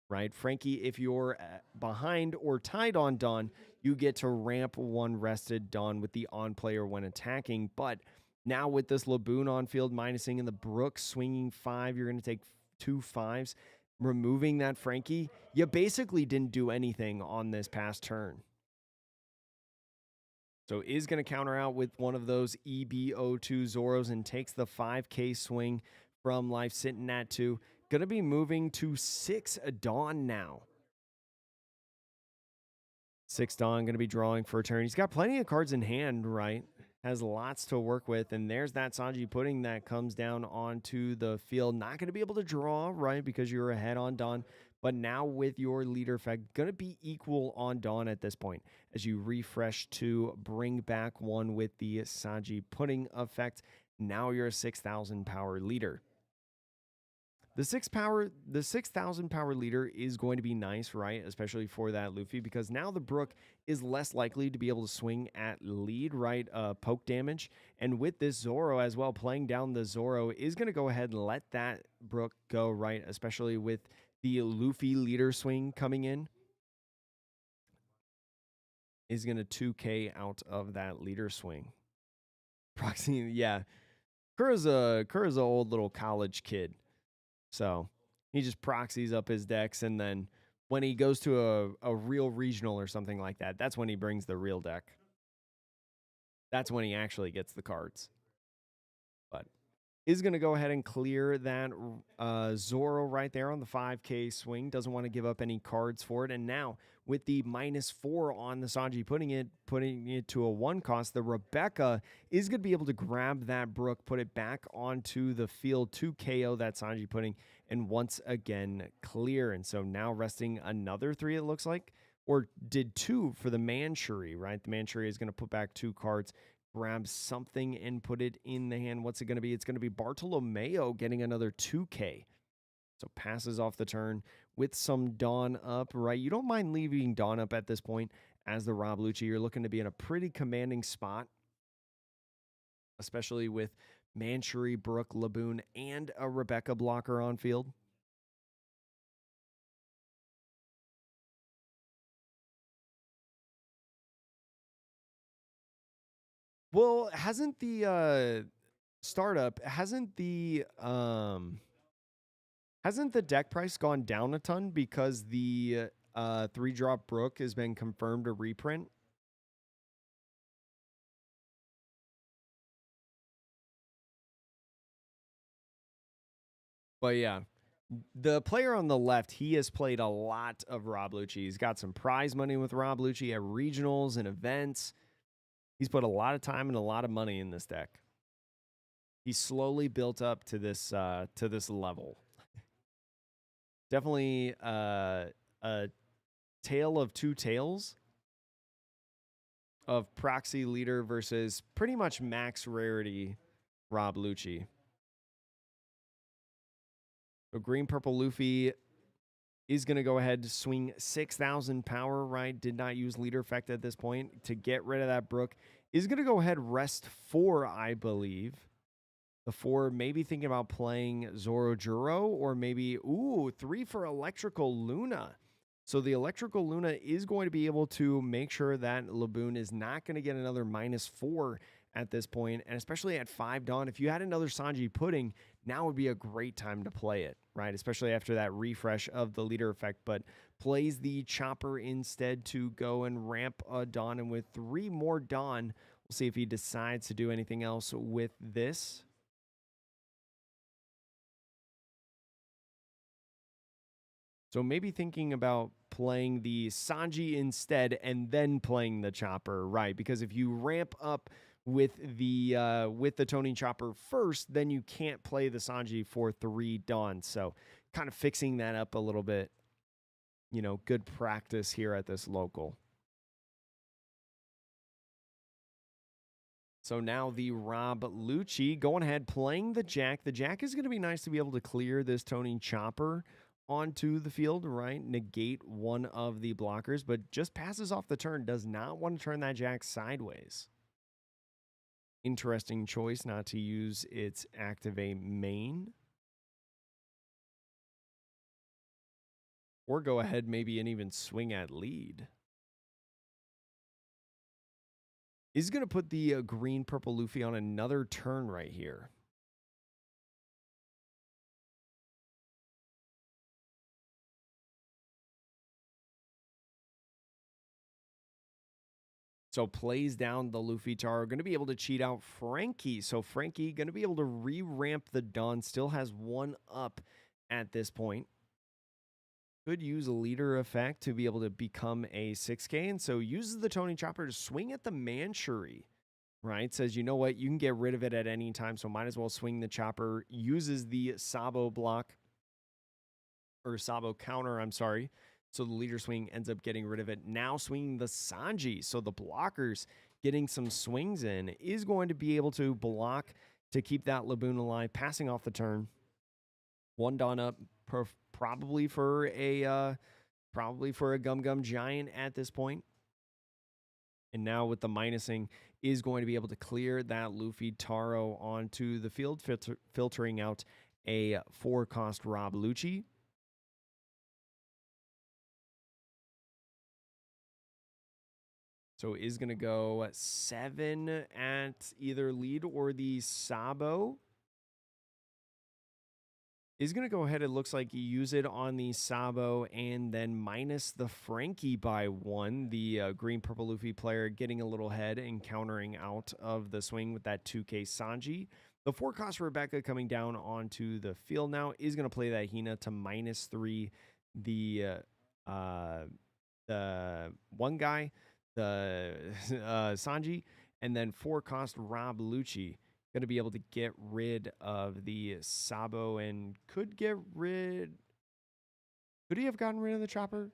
right? Frankie, if you're behind or tied on Dawn, you get to ramp one rested Dawn with the on player when attacking. But now with this Laboon on field minusing and the Brook swinging 5, you're going to take 2 5s. Removing that Frankie, you basically didn't do anything on this past turn. So is going to counter out with one of those EBO2 Zoros and takes the 5K swing from life, sitting at 2. Going to be moving to 6 Dawn now. 6 Dawn going to be drawing for a turn. He's got plenty of cards in hand, right? Has lots to work with. And there's that Sanji Pudding that comes down onto the field. Not going to be able to draw, right? Because you're ahead on Dawn. But now with your leader effect, going to be equal on Dawn at this point as you refresh to bring back one with the Sanji Pudding effect. Now you're a 6,000 power leader. The 6,000 power leader is going to be nice, right? Especially for that Luffy, because now the Brook is less likely to be able to swing at lead, right? Poke damage. And with this Zoro as well, playing down the Zoro is going to go ahead and let that Brook go, right? Especially with the Luffy leader swing coming in. Is going to 2K out of that leader swing. Proxy, yeah. Kura's a old little college kid. So he just proxies up his decks, and then when he goes to a real regional or something like that, that's when he brings the real deck. That's when he actually gets the cards. But is going to go ahead and clear that Zoro right there on the 5K swing. Doesn't want to give up any cards for it. And now with the -4 on the Sanji, putting it to a 1 cost, the Rebecca is going to be able to grab that Brook, put it back onto the field to KO that Sanji Pudding, and once again clear. And so now resting another 3, it looks like, or did 2 for the Manchuri, right? The Manchuri is going to put back 2 cards, grab something and put it in the hand. What's it going to be? It's going to be Bartolomeo getting another 2K. So passes off the turn with some Dawn up, right? You don't mind leaving Dawn up at this point as the Rob Lucci. You're looking to be in a pretty commanding spot, especially with Manchuri, Brook, Laboon, and a Rebecca blocker on field. Well, hasn't the startup, hasn't the deck price gone down a ton because the 3-drop Brook has been confirmed to reprint? But yeah, the player on the left, he has played a lot of Rob Lucci. He's got some prize money with Rob Lucci at regionals and events. He's put a lot of time and a lot of money in this deck. He's slowly built up to this level. Definitely a tale of two tales of proxy leader versus pretty much max rarity Rob Lucci. So green purple Luffy is going to go ahead swing 6,000 power, right? Did not use leader effect at this point to get rid of that Brook. Is going to go ahead rest 4, I believe. The 4 maybe thinking about playing Zoro Juro or maybe, 3 for Electrical Luna. So the Electrical Luna is going to be able to make sure that Laboon is not going to get another -4 at this point, and especially at 5 Dawn. If you had another Sanji Pudding, now would be a great time to play it, right? Especially after that refresh of the leader effect, but plays the Chopper instead to go and ramp a Dawn, and with 3 more Dawn, we'll see if he decides to do anything else with this. So maybe thinking about playing the Sanji instead and then playing the Chopper, right? Because if you ramp up with the Tony Chopper first, then you can't play the Sanji for 3 Dawn. So kind of fixing that up a little bit. You know, good practice here at this local. So now the Rob Lucci going ahead playing the Jack. The Jack is going to be nice to be able to clear this Tony Chopper onto the field, right? Negate one of the blockers, but just passes off the turn. Does not want to turn that Jack sideways. Interesting choice not to use its activate main. Or go ahead maybe and even swing at lead. Is going to put the green purple Luffy on another turn right here. So plays down the Luffy Taro. Going to be able to cheat out Frankie. So Frankie going to be able to re-ramp the Dawn. Still has 1 up at this point. Could use a leader effect to be able to become a 6K. And so uses the Tony Chopper to swing at the Manchuri. Right? Says, you know what? You can get rid of it at any time. So might as well swing the Chopper. Uses the Sabo block. Or Sabo counter, I'm sorry. So the leader swing ends up getting rid of it. Now swinging the Sanji. So the blockers getting some swings in is going to be able to block to keep that Laboon alive, passing off the turn. 1 Dawn up, probably for a Gum Gum Giant at this point. And now with the minusing, is going to be able to clear that Luffy Taro onto the field, filtering out a 4-cost Rob Lucci. So is going to go 7 at either lead or the Sabo. Is going to go ahead, it looks like, you use it on the Sabo and then minus the Frankie by 1. The green-purple Luffy player getting a little head and countering out of the swing with that 2K Sanji. The 4-cost Rebecca coming down onto the field now is going to play that Hina to -3 the one guy, the Sanji, and then 4-cost Rob Lucci. Going to be able to get rid of the Sabo and could he have gotten rid of the Chopper?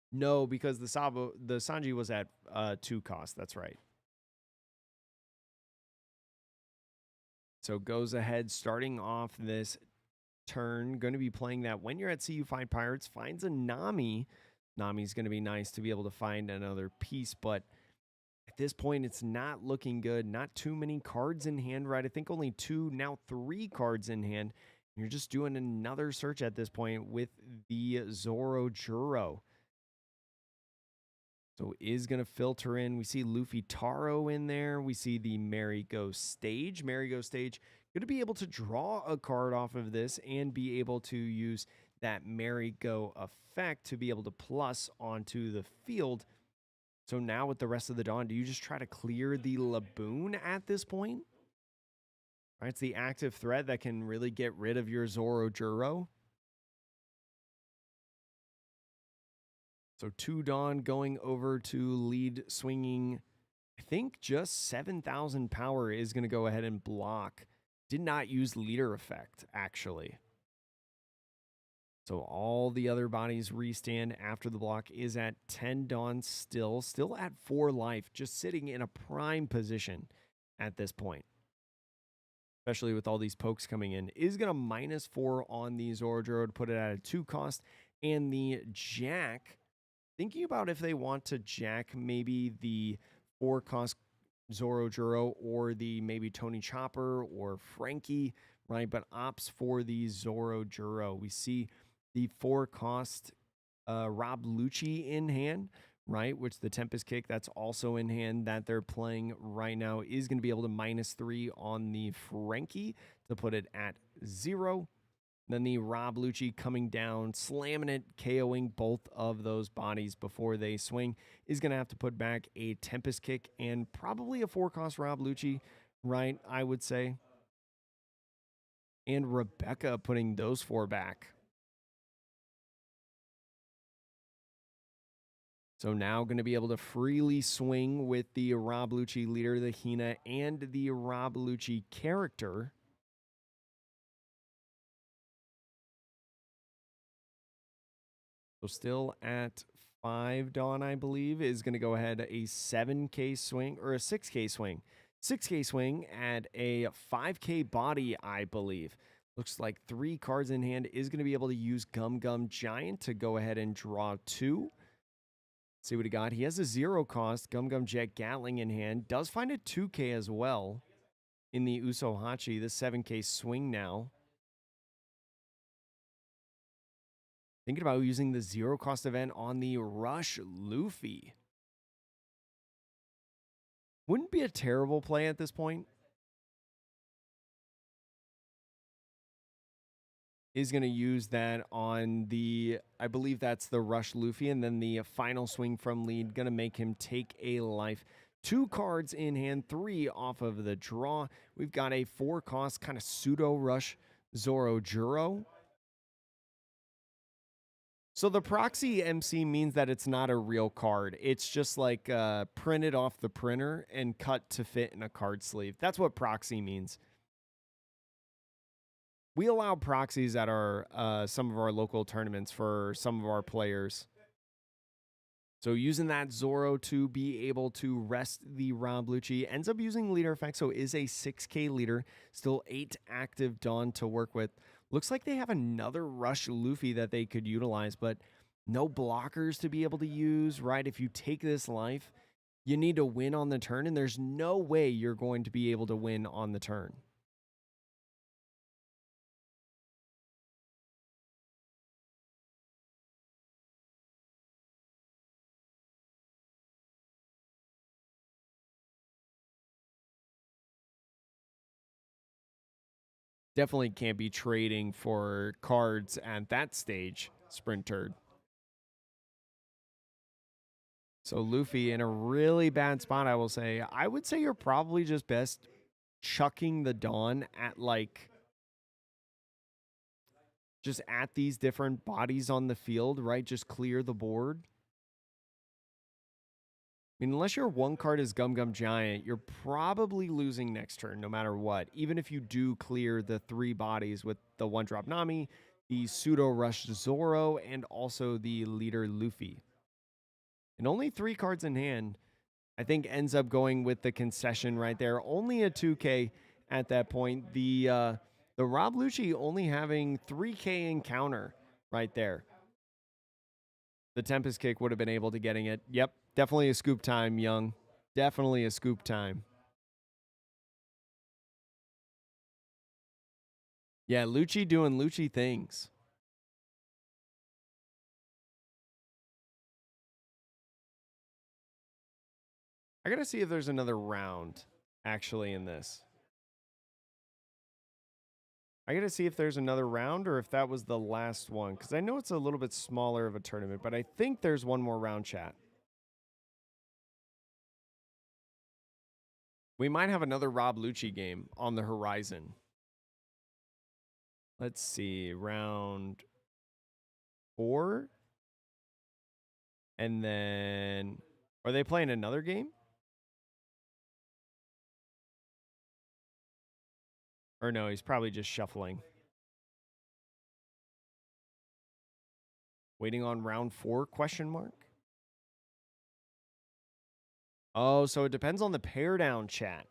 No, because the Sanji was at 2 cost. That's right. So goes ahead, starting off this turn. Going to be playing that when you're at sea, you find pirates. Finds a Nami. Nami's going to be nice to be able to find another piece, but at this point, it's not looking good. Not too many cards in hand, right? I think only 2, now 3 cards in hand. You're just doing another search at this point with the Zoro Juro. So is going to filter in. We see Luffy Taro in there. We see the Merry Go Stage. Merry Go Stage going to be able to draw a card off of this and be able to use that merry-go effect to be able to plus onto the field. So now with the rest of the Dawn, do you just try to clear the Laboon at this point? Right, it's the active threat that can really get rid of your Zoro Juro. So 2 Dawn going over to lead swinging. I think just 7,000 power is going to go ahead and block. Did not use leader effect, actually. So all the other bodies restand after the block is at 10 Dawn still at 4 life, just sitting in a prime position at this point. Especially with all these pokes coming in, is going to -4 on the Zorojuro to put it at a 2 cost. And the Jack, thinking about if they want to Jack maybe the 4 cost Zorojuro or the maybe Tony Chopper or Frankie, right? But opts for the Zorojuro. We see the 4 cost Rob Lucci in hand, right? Which the Tempest Kick, that's also in hand that they're playing right now, is going to be able to -3 on the Frankie to put it at 0. Then the Rob Lucci coming down, slamming it, KOing both of those bodies before they swing, is going to have to put back a Tempest Kick and probably a 4-cost Rob Lucci, right? I would say. And Rebecca putting those 4 back. So now going to be able to freely swing with the Rob Lucci leader, the Hina, and the Rob Lucci character. So still at 5 Dawn, I believe, is going to go ahead a 7K swing, or a 6K swing. 6K swing at a 5K body, I believe. Looks like 3 cards in hand, is going to be able to use Gum Gum Giant to go ahead and draw 2. See what he got. He has a 0 cost Gum Gum Jet Gatling in hand. Does find a 2K as well in the Uso Hachi. The 7K swing now. Thinking about using the 0 cost event on the Rush Luffy. Wouldn't be a terrible play at this point. Is going to use that on the, I believe that's the Rush Luffy, and then the final swing from lead, going to make him take a life. 2 cards in hand, 3 off of the draw. We've got a 4 cost kind of pseudo Rush Zorojuro. So the proxy MC means that it's not a real card. It's just like printed off the printer and cut to fit in a card sleeve. That's what proxy means. We allow proxies at our some of our local tournaments for some of our players. So using that Zoro to be able to rest the Rob Lucci, ends up using leader effect, so is a 6K leader, still 8 active Dawn to work with. Looks like they have another Rush Luffy that they could utilize, but no blockers to be able to use, right? If you take this life, you need to win on the turn, and there's no way you're going to be able to win on the turn. Definitely can't be trading for cards at that stage, Sprinter. So Luffy in a really bad spot, I will say. I would say you're probably just best chucking the Dawn at like just at these different bodies on the field, right? Just clear the board. I mean, unless your 1 card is Gum Gum Giant, you're probably losing next turn no matter what. Even if you do clear the 3 bodies with the 1-drop Nami, the Pseudo Rush Zoro, and also the leader Luffy. And only 3 cards in hand, I think ends up going with the concession right there. Only a 2K at that point. The Rob Lucci only having 3K encounter right there. The Tempest Kick would have been able to getting it. Yep, definitely a scoop time, Young. Definitely a scoop time. Yeah, Lucci doing Lucci things. I gotta see if there's another round actually in this. I got to see if there's another round or if that was the last one, because I know it's a little bit smaller of a tournament, but I think there's one more round, chat. We might have another Rob Lucci game on the horizon. Let's see, round 4. And then, are they playing another game? Or no, he's probably just shuffling. Waiting on round 4, question mark? Oh, so it depends on the pair down, chat.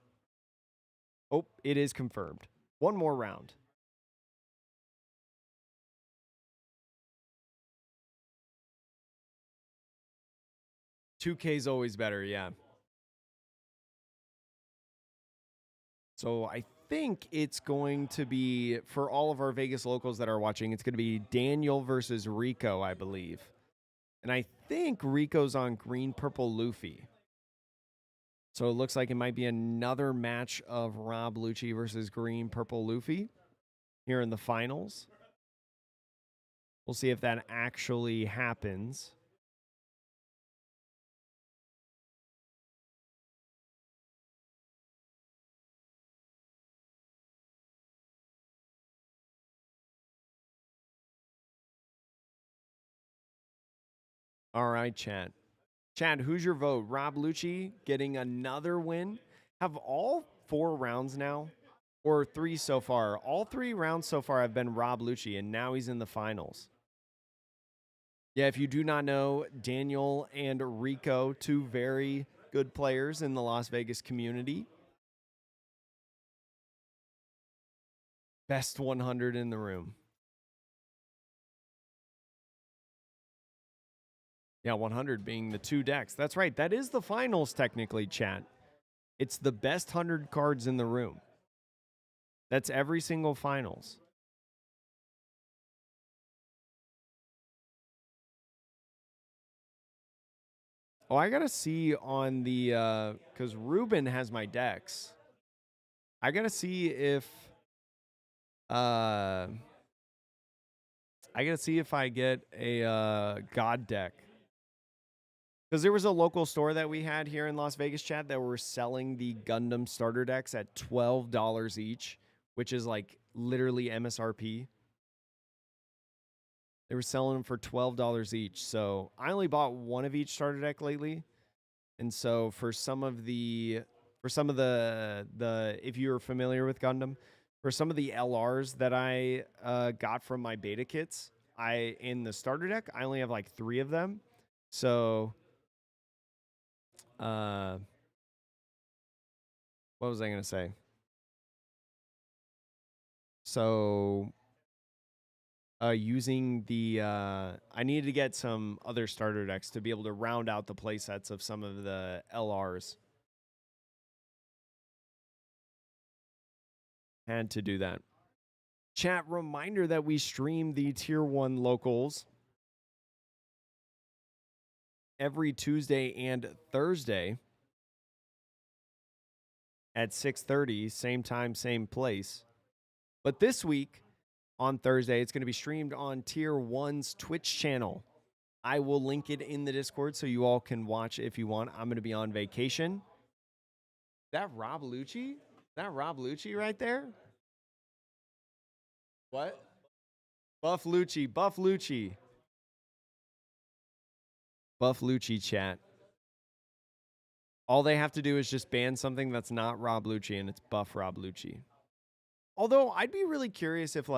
Oh, it is confirmed. One more round. $2K is always better, yeah. So I think it's going to be, for all of our Vegas locals that are watching, it's going to be Daniel versus Rico, I believe. And I think Rico's on green, purple, Luffy. So it looks like it might be another match of Rob Lucci versus green, purple, Luffy here in the finals. We'll see if that actually happens. All right, Chad. Chad, who's your vote? Rob Lucci getting another win? Have all 4 rounds now, or 3 so far? All 3 rounds so far have been Rob Lucci, and now he's in the finals. Yeah, if you do not know, Daniel and Rico, 2 very good players in the Las Vegas community. Best 100 in the room. Yeah, 100 being the 2 decks. That's right. That is the finals, technically, chat. It's the best 100 cards in the room. That's every single finals. Oh, I got to see on the, because Ruben has my decks. I got to see if, I got to see if I get a God deck. Because there was a local store that we had here in Las Vegas, chat, that were selling the Gundam starter decks at $12 each, which is like literally MSRP. They were selling them for $12 each. So I only bought one of each starter deck lately. And so for some of the if you're familiar with Gundam, for some of the LRs that I got from my beta kits, in the starter deck, I only have like 3 of them. So what was I going to say? So using the I needed to get some other starter decks to be able to round out the play sets of some of the LRs. Had to do that. Chat, reminder that we stream the Tier 1 locals every Tuesday and Thursday at 6:30, same time, same place. But this week on Thursday, it's going to be streamed on Tier 1's Twitch channel. I will link it in the Discord so you all can watch if you want. I'm going to be on vacation. That Rob Lucci? That Rob Lucci right there? What? Buff Lucci, Buff Lucci. Buff Lucci, chat. All they have to do is just ban something that's not Rob Lucci, and it's buff Rob Lucci. Although I'd be really curious if so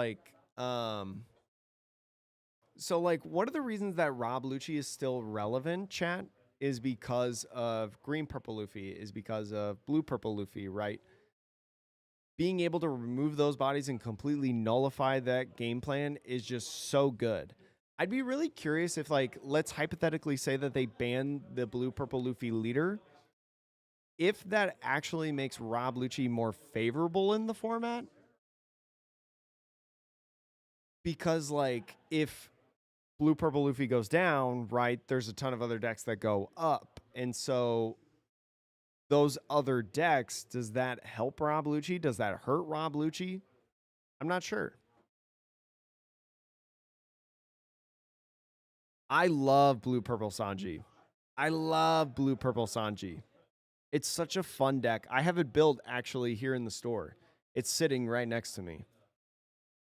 like one of the reasons that Rob Lucci is still relevant, chat, is because of green purple Luffy, is because of blue purple Luffy, right? Being able to remove those bodies and completely nullify that game plan is just so good. I'd be really curious if, like, let's hypothetically say that they ban the blue purple Luffy leader, if that actually makes Rob Lucci more favorable in the format. Because, like, if blue purple Luffy goes down, right, there's a ton of other decks that go up. And so those other decks, does that help Rob Lucci? Does that hurt Rob Lucci? I'm not sure. I love Blue Purple Sanji. I love Blue Purple Sanji. It's such a fun deck. I have it built actually here in the store. It's sitting right next to me.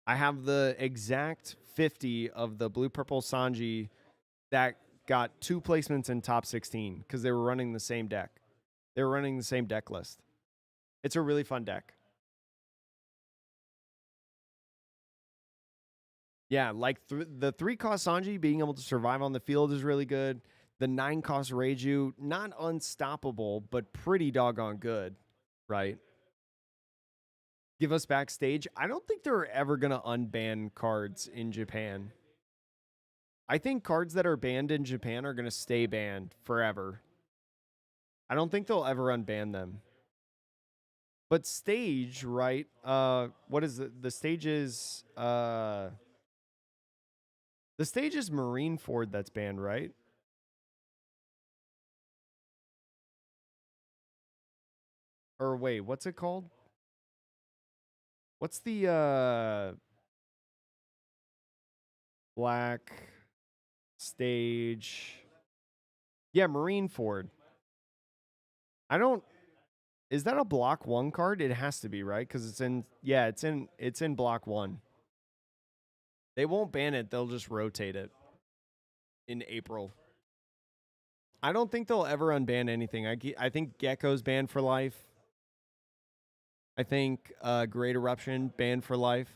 I have the exact 50 of the Blue Purple Sanji that got 2 placements in top 16 because they were running the same deck. They were running the same deck list. It's a really fun deck. Yeah, like the 3-cost Sanji being able to survive on the field is really good. The 9-cost Reiju, not unstoppable, but pretty doggone good, right? Give us backstage. I don't think they're ever going to unban cards in Japan. I think cards that are banned in Japan are going to stay banned forever. I don't think they'll ever unban them. But stage, right? What is it? The stage is Marineford that's banned, right? Or wait, what's it called? What's the black stage? Yeah, Marineford. Is that a block 1 card? It has to be, right? Because it's in block 1. They won't ban it, they'll just rotate it in April. I don't think they'll ever unban anything. I think Gecko's banned for life. I think Great Eruption banned for life.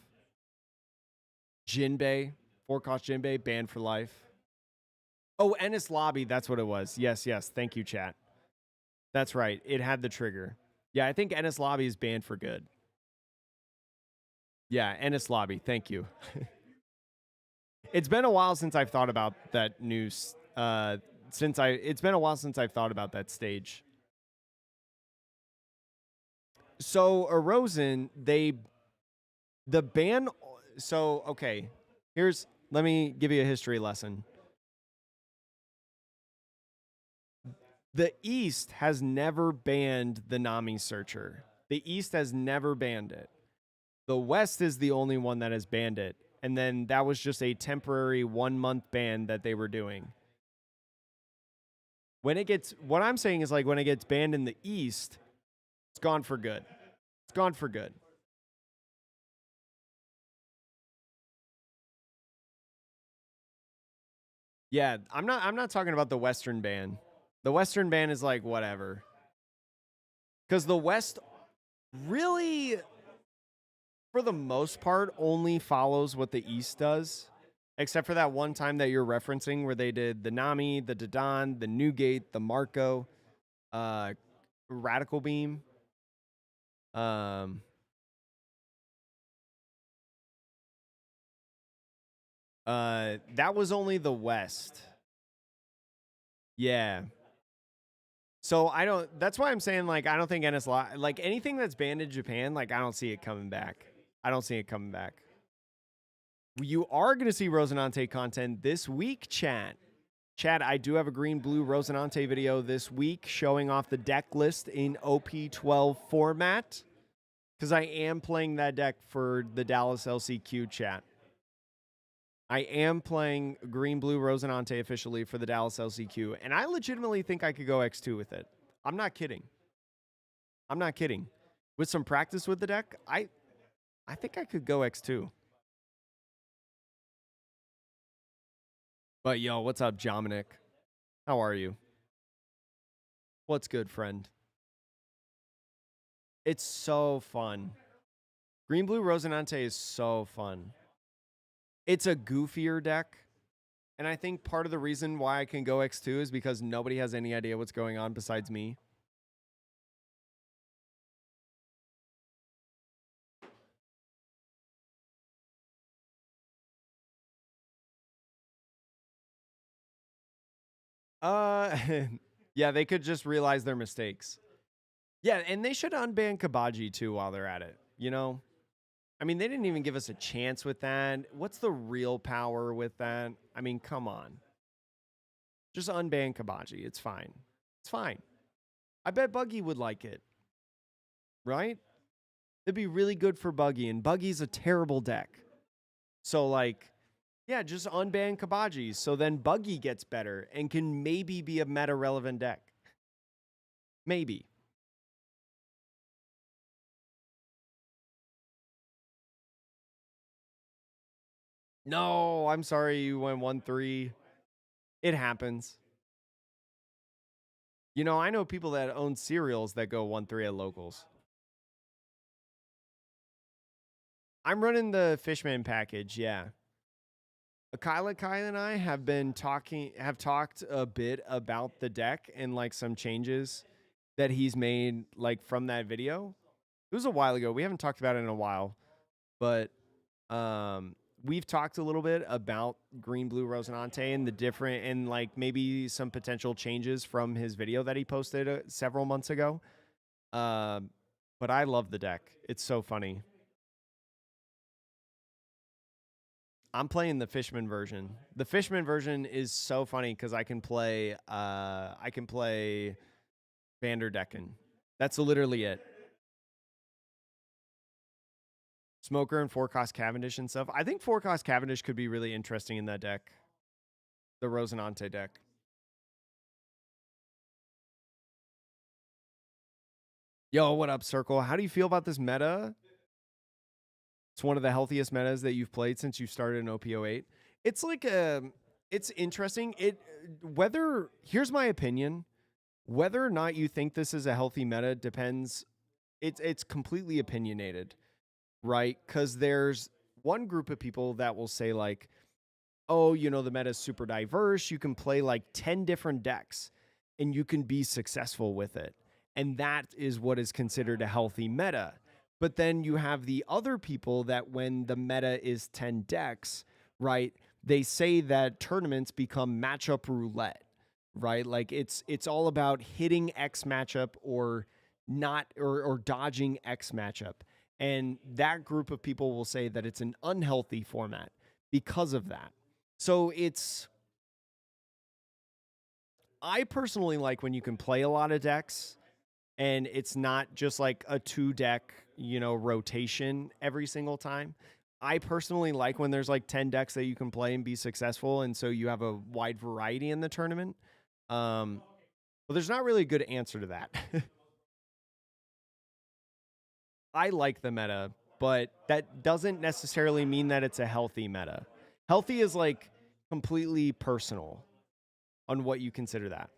Jinbei, 4-cost Jinbei banned for life. Oh, Ennis Lobby, that's what it was. Yes, thank you, chat. That's right, it had the trigger. Yeah, I think Ennis Lobby is banned for good. Yeah, Ennis Lobby, thank you. It's been a while since I've thought about that news. It's been a while since I've thought about that stage. So Erosin, the ban. So okay, let me give you a history lesson. The East has never banned the Nami Searcher. The East has never banned it. The West is the only one that has banned it. And then that was just a temporary 1-month ban that they were doing. What I'm saying is, like, when it gets banned in the East, it's gone for good. It's gone for good. Yeah, I'm not talking about the Western ban. The Western ban is like whatever. Because the West really, for the most part, only follows what the East does. Except for that one time that you're referencing where they did the Nami, the Dadan, the Newgate, the Marco, Radical Beam. That was only the West. Yeah. So that's why I'm saying, like, I don't think like anything that's banned in Japan, like, I don't see it coming back. You are going to see Rosinante content this week, chat. Chat, I do have a green-blue Rosinante video this week showing off the deck list in OP12 format. Because I am playing that deck for the Dallas LCQ, chat. I am playing green-blue Rosinante officially for the Dallas LCQ, and I legitimately think I could go X2 with it. I'm not kidding. With some practice with the deck, I think I could go X2. But yo, what's up, Jominic? How are you? What's good, friend? It's so fun. Green-blue Rosinante is so fun. It's a goofier deck. And I think part of the reason why I can go X2 is because nobody has any idea what's going on besides me. Yeah, they could just realize their mistakes. Yeah, and they should unban Kabaji too while they're at it, you know? I mean, they didn't even give us a chance with that. What's the real power with that? I mean, come on. Just unban Kabaji. It's fine. It's fine. I bet Buggy would like it. Right? It'd be really good for Buggy, and Buggy's a terrible deck. So, like, yeah, just unban Kabaji. So then Buggy gets better and can maybe be a meta-relevant deck. Maybe. No, I'm sorry you went 1-3. It happens. You know, I know people that own cereals that go 1-3 at locals. I'm running the Fishman package, yeah. Kyla and I have talked a bit about the deck and like some changes that he's made like from that video. It was a while ago. We haven't talked about it in a while, but we've talked a little bit about Green Blue Rosinante and the different and like maybe some potential changes from his video that he posted several months ago. But I love the deck. It's so funny. I'm playing the Fishman version. The Fishman version is so funny because I can play Vanderdecken. That's literally it. Smoker and 4-cost Cavendish and stuff. I think 4-cost Cavendish could be really interesting in that deck. The Rosinante deck. Yo, what up, Circle? How do you feel about this meta? It's one of the healthiest metas that you've played since you started in OP08. It's like it's interesting. Here's my opinion. Whether or not you think this is a healthy meta depends. It's completely opinionated, right? Because there's one group of people that will say like, oh, you know, the meta is super diverse. You can play like 10 different decks and you can be successful with it. And that is what is considered a healthy meta. But then you have the other people that when the meta is 10 decks, right, they say that tournaments become matchup roulette, right? Like it's all about hitting X matchup or not or dodging X matchup. And that group of people will say that it's an unhealthy format because of that. So I personally like when you can play a lot of decks and it's not just like a 2-deck, you know, rotation every single time. I personally like when there's like 10 decks that you can play and be successful, and so you have a wide variety in the tournament. But there's not really a good answer to that. I like the meta, but that doesn't necessarily mean that it's a healthy meta. Healthy is like completely personal on what you consider that.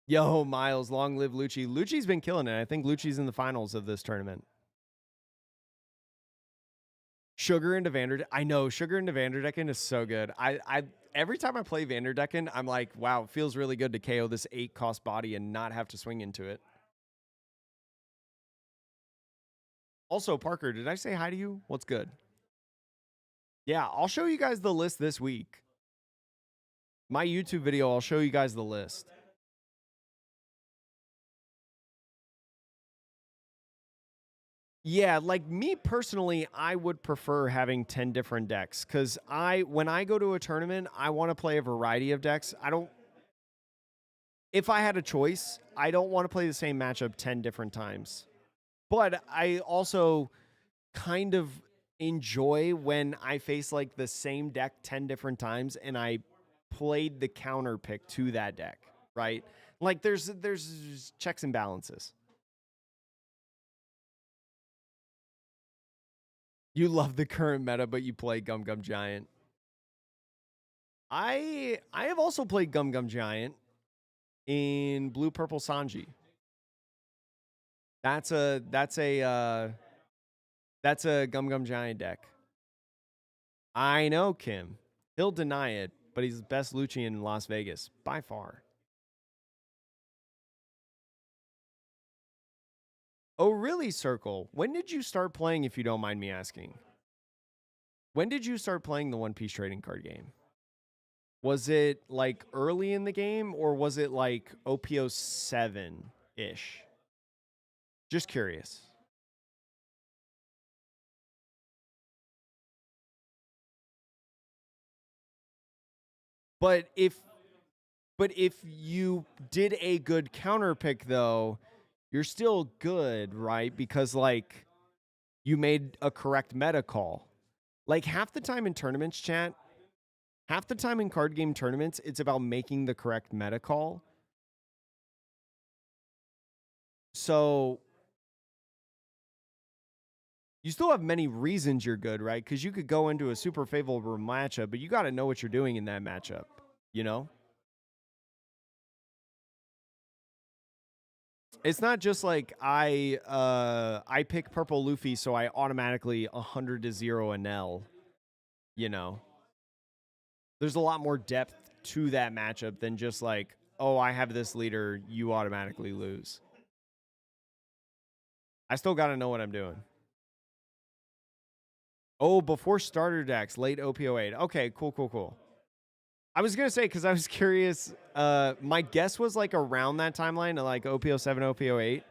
Yo, Miles, long live Lucci. Lucci's been killing it. I think Lucci's in the finals of this tournament. Sugar into Vanderdecken. I know Sugar into Vanderdecken is so good. I every time I play Vanderdecken, I'm like, wow, it feels really good to KO this 8-cost body and not have to swing into it. Also, Parker, did I say hi to you? What's good? Yeah, I'll show you guys the list this week. My YouTube video, I'll show you guys the list. Yeah, like me personally, I would prefer having 10 different decks because when I go to a tournament, I want to play a variety of decks. If I had a choice, I don't want to play the same matchup 10 different times. But I also kind of enjoy when I face like the same deck 10 different times and I played the counter pick to that deck, right? Like there's checks and balances. You love the current meta, but you play Gum Gum Giant. I have also played Gum Gum Giant in Blue Purple Sanji. That's a Gum Gum Giant deck. I know, Kim. He'll deny it, but he's the best Lucci in Las Vegas by far. Oh, really, Circle? When did you start playing, if you don't mind me asking? When did you start playing the One Piece trading card game? Was it like early in the game or was it like OP07-ish? Just curious. But if you did a good counter pick though, you're still good, right? Because like you made a correct meta call. Like half the time in tournaments, chat, half the time in card game tournaments, it's about making the correct meta call. So you still have many reasons you're good, right? Because you could go into a super favorable matchup, but you got to know what you're doing in that matchup, you know? It's not just like I pick purple Luffy, so I automatically 100-0 an L, you know? There's a lot more depth to that matchup than just like, oh, I have this leader, you automatically lose. I still got to know what I'm doing. Oh, before starter decks, late OP08. Okay, cool. I was going to say, because I was curious, my guess was like around that timeline, like OP07, OP08,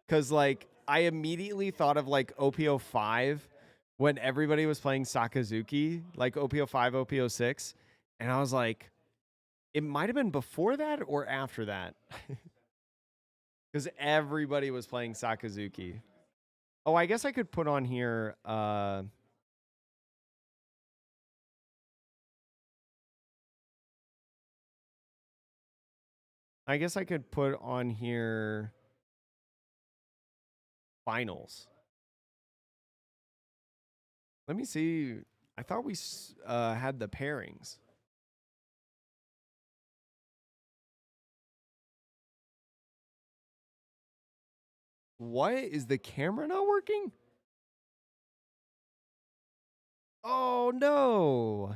because like I immediately thought of like OP05 when everybody was playing Sakazuki, like OP05, OP06, and I was like, it might have been before that or after that, because everybody was playing Sakazuki. Oh, I guess I could put on here... I guess I could put on here finals. Let me see. I thought we had the pairings. What? Is the camera not working? Oh, no.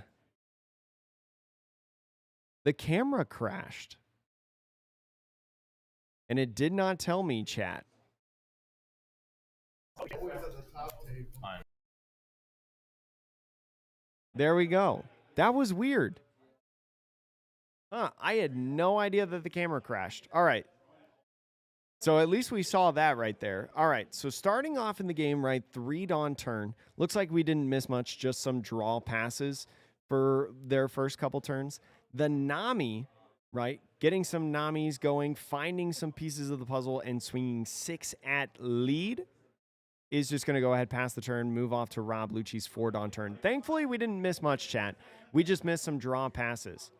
The camera crashed. And it did not tell me, chat. There we go. That was weird. Huh, I had no idea that the camera crashed. All right. So at least we saw that right there. All right, so starting off in the game, right, 3 Dawn turn. Looks like we didn't miss much, just some draw passes for their first couple turns. The Nami, right, getting some Namis going, finding some pieces of the puzzle, and swinging 6 at lead is just going to go ahead, pass the turn, move off to Rob Lucci's 4 Dawn turn. Thankfully, we didn't miss much, chat. We just missed some draw passes.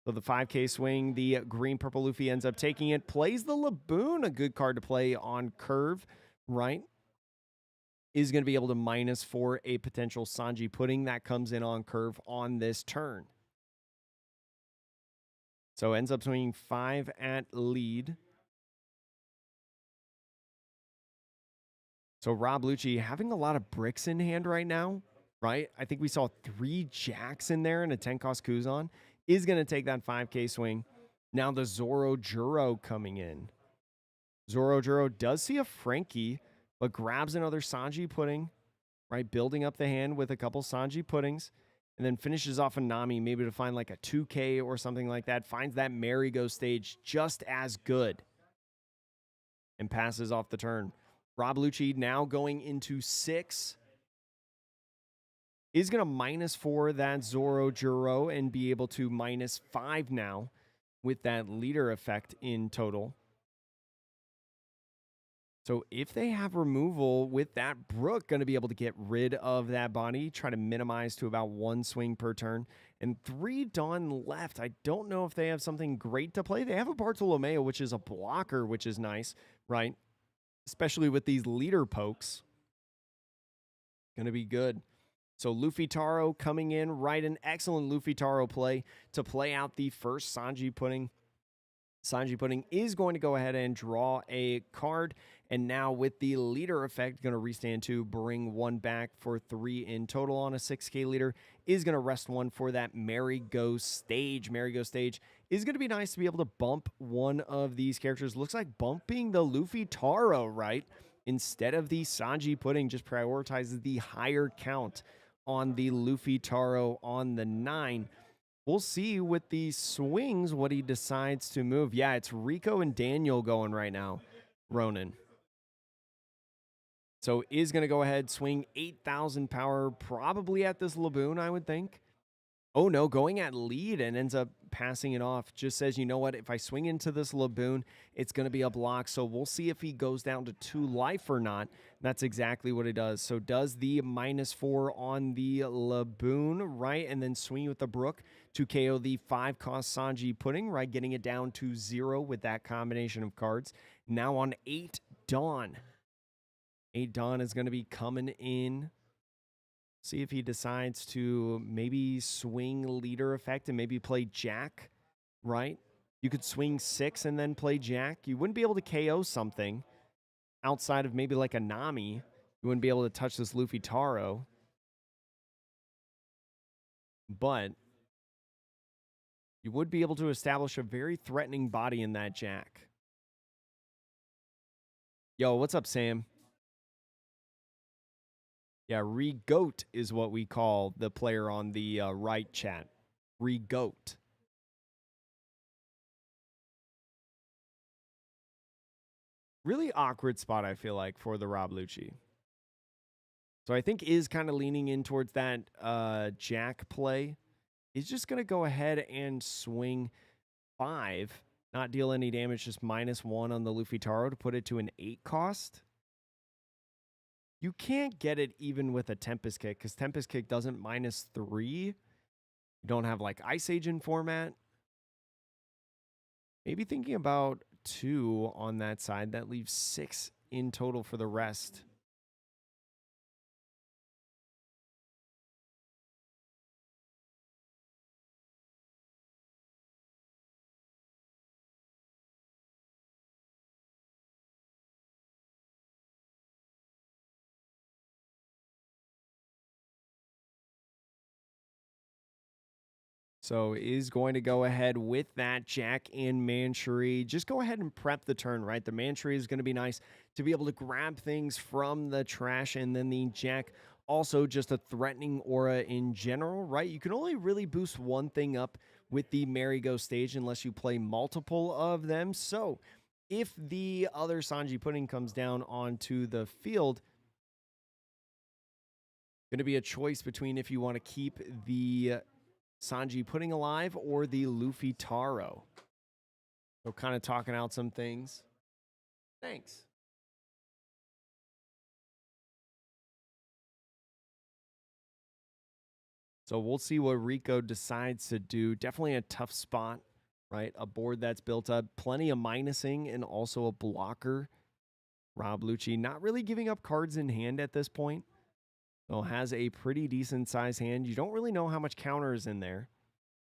So the 5K swing, the green-purple Luffy ends up taking it, plays the Laboon, a good card to play on curve, right? Is going to be able to minus for a potential Sanji pudding that comes in on curve on this turn. So ends up swinging 5 at lead. So Rob Lucci having a lot of bricks in hand right now, right? I think we saw 3 jacks in there and a 10-cost Kuzan. Is going to take that 5K swing. Now the Zoro Juro coming in. Zoro Juro does see a Frankie, but grabs another Sanji pudding, right? Building up the hand with a couple Sanji puddings, and then finishes off a Nami, maybe to find like a 2K or something like that. Finds that Merry-Go stage just as good. And passes off the turn. Rob Lucci now going into 6. Is going to minus 4 that Zoro Juro and be able to minus 5 now with that leader effect in total. So if they have removal with that Brook, going to be able to get rid of that body, try to minimize to about 1 swing per turn. And 3 Dawn left. I don't know if they have something great to play. They have a Bartolomeo, which is a blocker, which is nice, right? Especially with these leader pokes. Going to be good. So Luffy Taro coming in, right? An excellent Luffy Taro play to play out the first Sanji pudding. Sanji pudding is going to go ahead and draw a card. And now with the leader effect, going to restand 2, bring 1 back for 3 in total on a 6K leader. Is going to rest 1 for that Merry-Go stage. Merry-Go stage is going to be nice to be able to bump one of these characters. Looks like bumping the Luffy Taro, right? Instead of the Sanji pudding, just prioritizes the higher count on the Luffy Taro on the 9. We'll see with these swings what he decides to move. Yeah, it's Rico and Daniel going right now, Ronan. So is going to go ahead, swing 8,000 power, probably at this Laboon, I would think. Oh no, going at lead and ends up passing it off. Just says, you know what? If I swing into this Laboon, it's going to be a block. So we'll see if he goes down to 2 life or not. That's exactly what it does. So does the -4 on the Laboon, right? And then swing with the Brook to KO the 5-cost Sanji Pudding, right? Getting it down to 0 with that combination of cards. Now on 8 Dawn. 8 Dawn is going to be coming in. See if he decides to maybe swing leader effect and maybe play Jack, right? You could swing 6 and then play Jack. You wouldn't be able to KO something outside of maybe like a Nami. You wouldn't be able to touch this Luffy Taro. But you would be able to establish a very threatening body in that Jack. Yo, what's up, Sam? Yeah, Regoat is what we call the player on the right chat. Regoat. Really awkward spot, I feel like, for the Rob Lucci. So I think is kind of leaning in towards that Jack play. He's just going to go ahead and swing 5, not deal any damage, just -1 on the Luffy Taro to put it to an 8 cost. You can't get it even with a Tempest Kick, because Tempest Kick doesn't -3. You don't have like Ice Agent format. Maybe thinking about 2 on that side. That leaves 6 in total for the rest. So is going to go ahead with that Jack and Manchery. Just go ahead and prep the turn, right? The Manchery is going to be nice to be able to grab things from the trash, and then the Jack also just a threatening aura in general, right? You can only really boost one thing up with the Merry-Go stage unless you play multiple of them. So if the other Sanji Pudding comes down onto the field, going to be a choice between if you want to keep the Sanji Pudding alive or the Luffy Taro. So kind of talking out some things. Thanks. So we'll see what Rico decides to do. Definitely a tough spot, right? A board that's built up, plenty of minusing and also a blocker. Rob Lucci not really giving up cards in hand at this point. So has a pretty decent size hand. You don't really know how much counter is in there.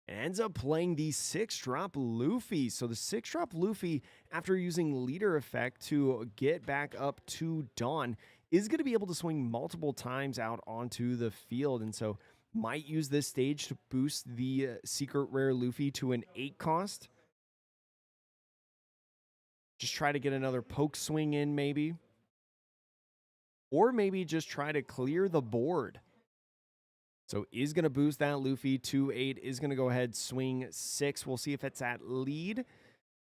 And ends up playing the 6-drop Luffy. So the 6-drop Luffy, after using leader effect to get back up to Dawn, is going to be able to swing multiple times out onto the field. And so might use this stage to boost the secret rare Luffy to an 8 cost. Just try to get another poke swing in maybe. Or maybe just try to clear the board. So is going to boost that Luffy to 8, is going to go ahead, swing 6. We'll see if it's at lead.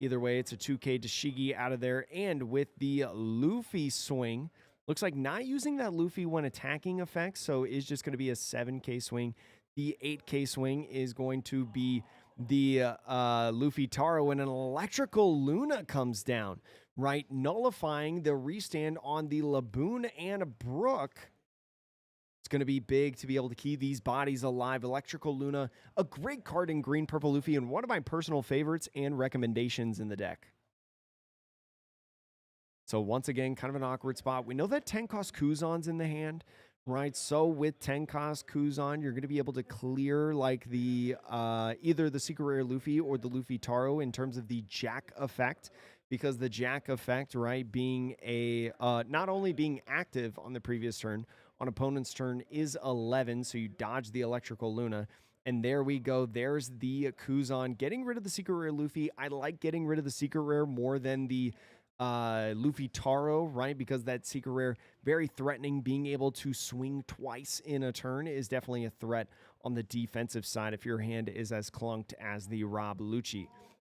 Either way, it's a 2K Dashigi out of there. And with the Luffy swing, looks like not using that Luffy when attacking effect, so is just going to be a 7K swing. The 8K swing is going to be the Luffy Taro, and an electrical Luna comes down, right? Nullifying the restand on the Laboon and Brook. It's going to be big to be able to keep these bodies alive. Electrical Luna, a great card in green purple Luffy, and one of my personal favorites and recommendations in the deck. So once again, kind of an awkward spot. We know that 10-cost Kuzan's in the hand, right? So with 10-cost Kuzan, you're going to be able to clear like the either the secret rare Luffy or the Luffy Taro in terms of the Jack effect. Because the Jack effect, right, being a not only being active on the previous turn, on opponent's turn is 11, so you dodge the Electrical Luna. And there we go. There's the Kuzan. Getting rid of the secret rare Luffy. I like getting rid of the secret rare more than the Luffy Taro, right? Because that secret rare, very threatening. Being able to swing twice in a turn is definitely a threat on the defensive side if your hand is as clunked as the Rob Lucci.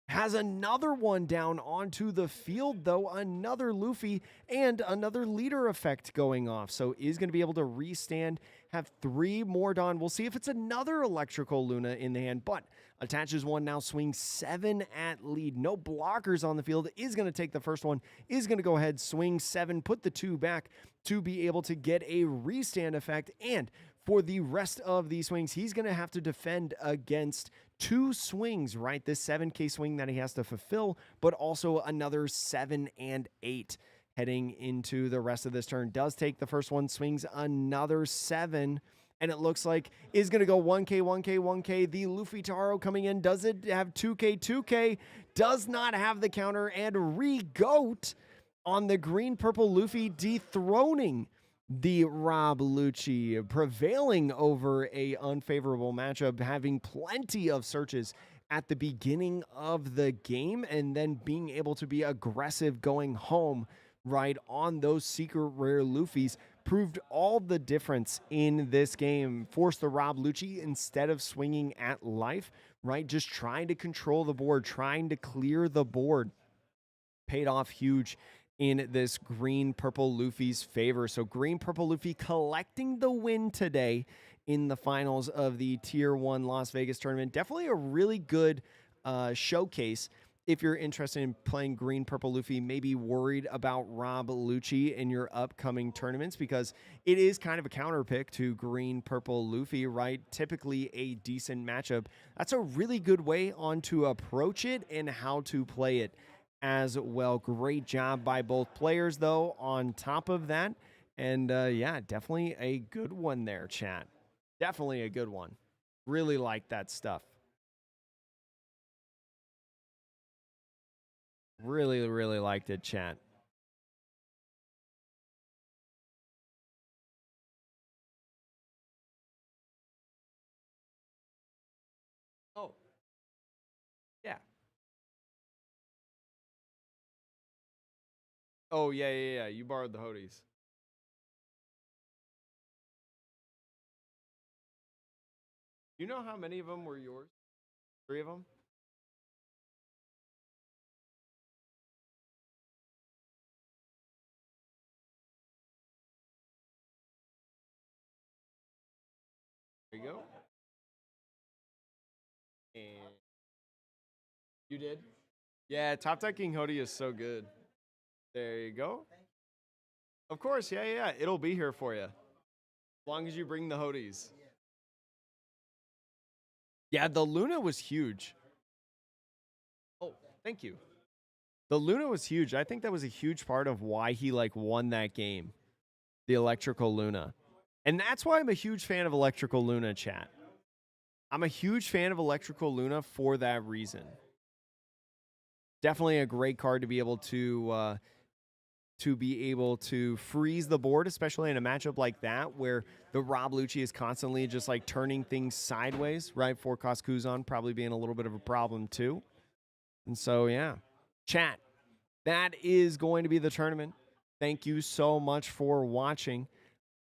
Has another one down onto the field, though. Another Luffy and another leader effect going off. So is going to be able to restand, have 3 more done. We'll see if it's another electrical Luna in the hand, but attaches one now, swings 7 at lead. No blockers on the field. Is going to take the first one, is going to go ahead, swing 7, put the 2 back to be able to get a restand effect. And for the rest of these swings, he's going to have to defend against 2 swings, right? This 7K swing that he has to fulfill, but also another 7 and 8 heading into the rest of this turn. Does take the first one, swings another 7, and it looks like is going to go 1K, 1K, 1K. The Luffy Taro coming in. Does it have 2K, 2K? Does not have the counter, and Rico on the green-purple Luffy, dethroning the Rob Lucci, prevailing over a unfavorable matchup, having plenty of searches at the beginning of the game, and then being able to be aggressive going home right on those secret rare Luffys proved all the difference in this game. Forced the Rob Lucci, instead of swinging at life, right, just trying to control the board, trying to clear the board, paid off huge in this green-purple Luffy's favor. So green-purple Luffy collecting the win today in the finals of the Tier 1 Las Vegas tournament. Definitely a really good showcase if you're interested in playing green-purple Luffy, maybe worried about Rob Lucci in your upcoming tournaments, because it is kind of a counter pick to green-purple Luffy, right? Typically a decent matchup. That's a really good way on to approach it and how to play it as well. Great job by both players, though, on top of that. And yeah, definitely a good one there, chat. Definitely a good one. Really like that stuff. Really, really liked it, chat. Oh, yeah. Oh, yeah. You borrowed the hoodies. You know how many of them were yours? 3 of them? There you go. And you did? Yeah, Top Decking hoodie is so good. There you go. Of course, yeah. It'll be here for you. As long as you bring the hoodies. Yeah, the Luna was huge. Oh, thank you. The Luna was huge. I think that was a huge part of why he won that game. The Electrical Luna. And that's why I'm a huge fan of Electrical Luna, chat. I'm a huge fan of Electrical Luna for that reason. Definitely a great card to be able to freeze the board, especially in a matchup like that where the Rob Lucci is constantly just turning things sideways, right? 4-cost Kuzan probably being a little bit of a problem too. And so, yeah. Chat, that is going to be the tournament. Thank you so much for watching.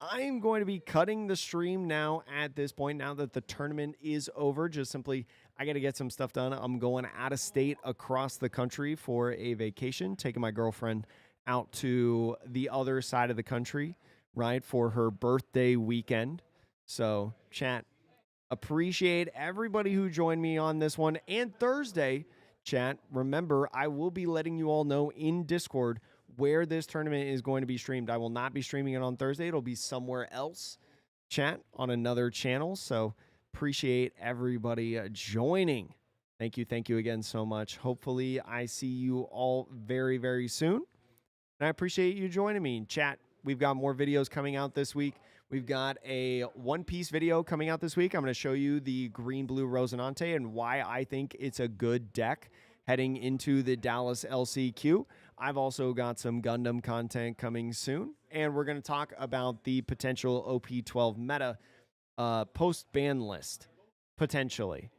I am going to be cutting the stream now at this point, now that the tournament is over. Just simply, I got to get some stuff done. I'm going out of state across the country for a vacation, taking my girlfriend out to the other side of the country, right, for her birthday weekend. So, chat, appreciate everybody who joined me on this one. And Thursday, chat, remember, I will be letting you all know in Discord where this tournament is going to be streamed. I will not be streaming it on Thursday. It'll be somewhere else, chat, on another channel. So appreciate everybody joining. Thank you again so much. Hopefully I see you all very, very soon. And I appreciate you joining me. Chat, we've got more videos coming out this week. We've got a One Piece video coming out this week. I'm going to show you the green-blue Rosinante and why I think it's a good deck heading into the Dallas LCQ. I've also got some Gundam content coming soon, and we're going to talk about the potential OP12 meta post-ban list, potentially.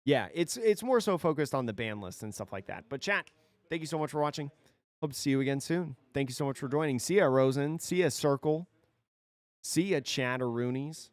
Yeah, it's more so focused on the ban list and stuff like that. But chat, thank you so much for watching. Hope to see you again soon. Thank you so much for joining. See ya, Rosen. See ya, Circle. See ya, Chatteroonies.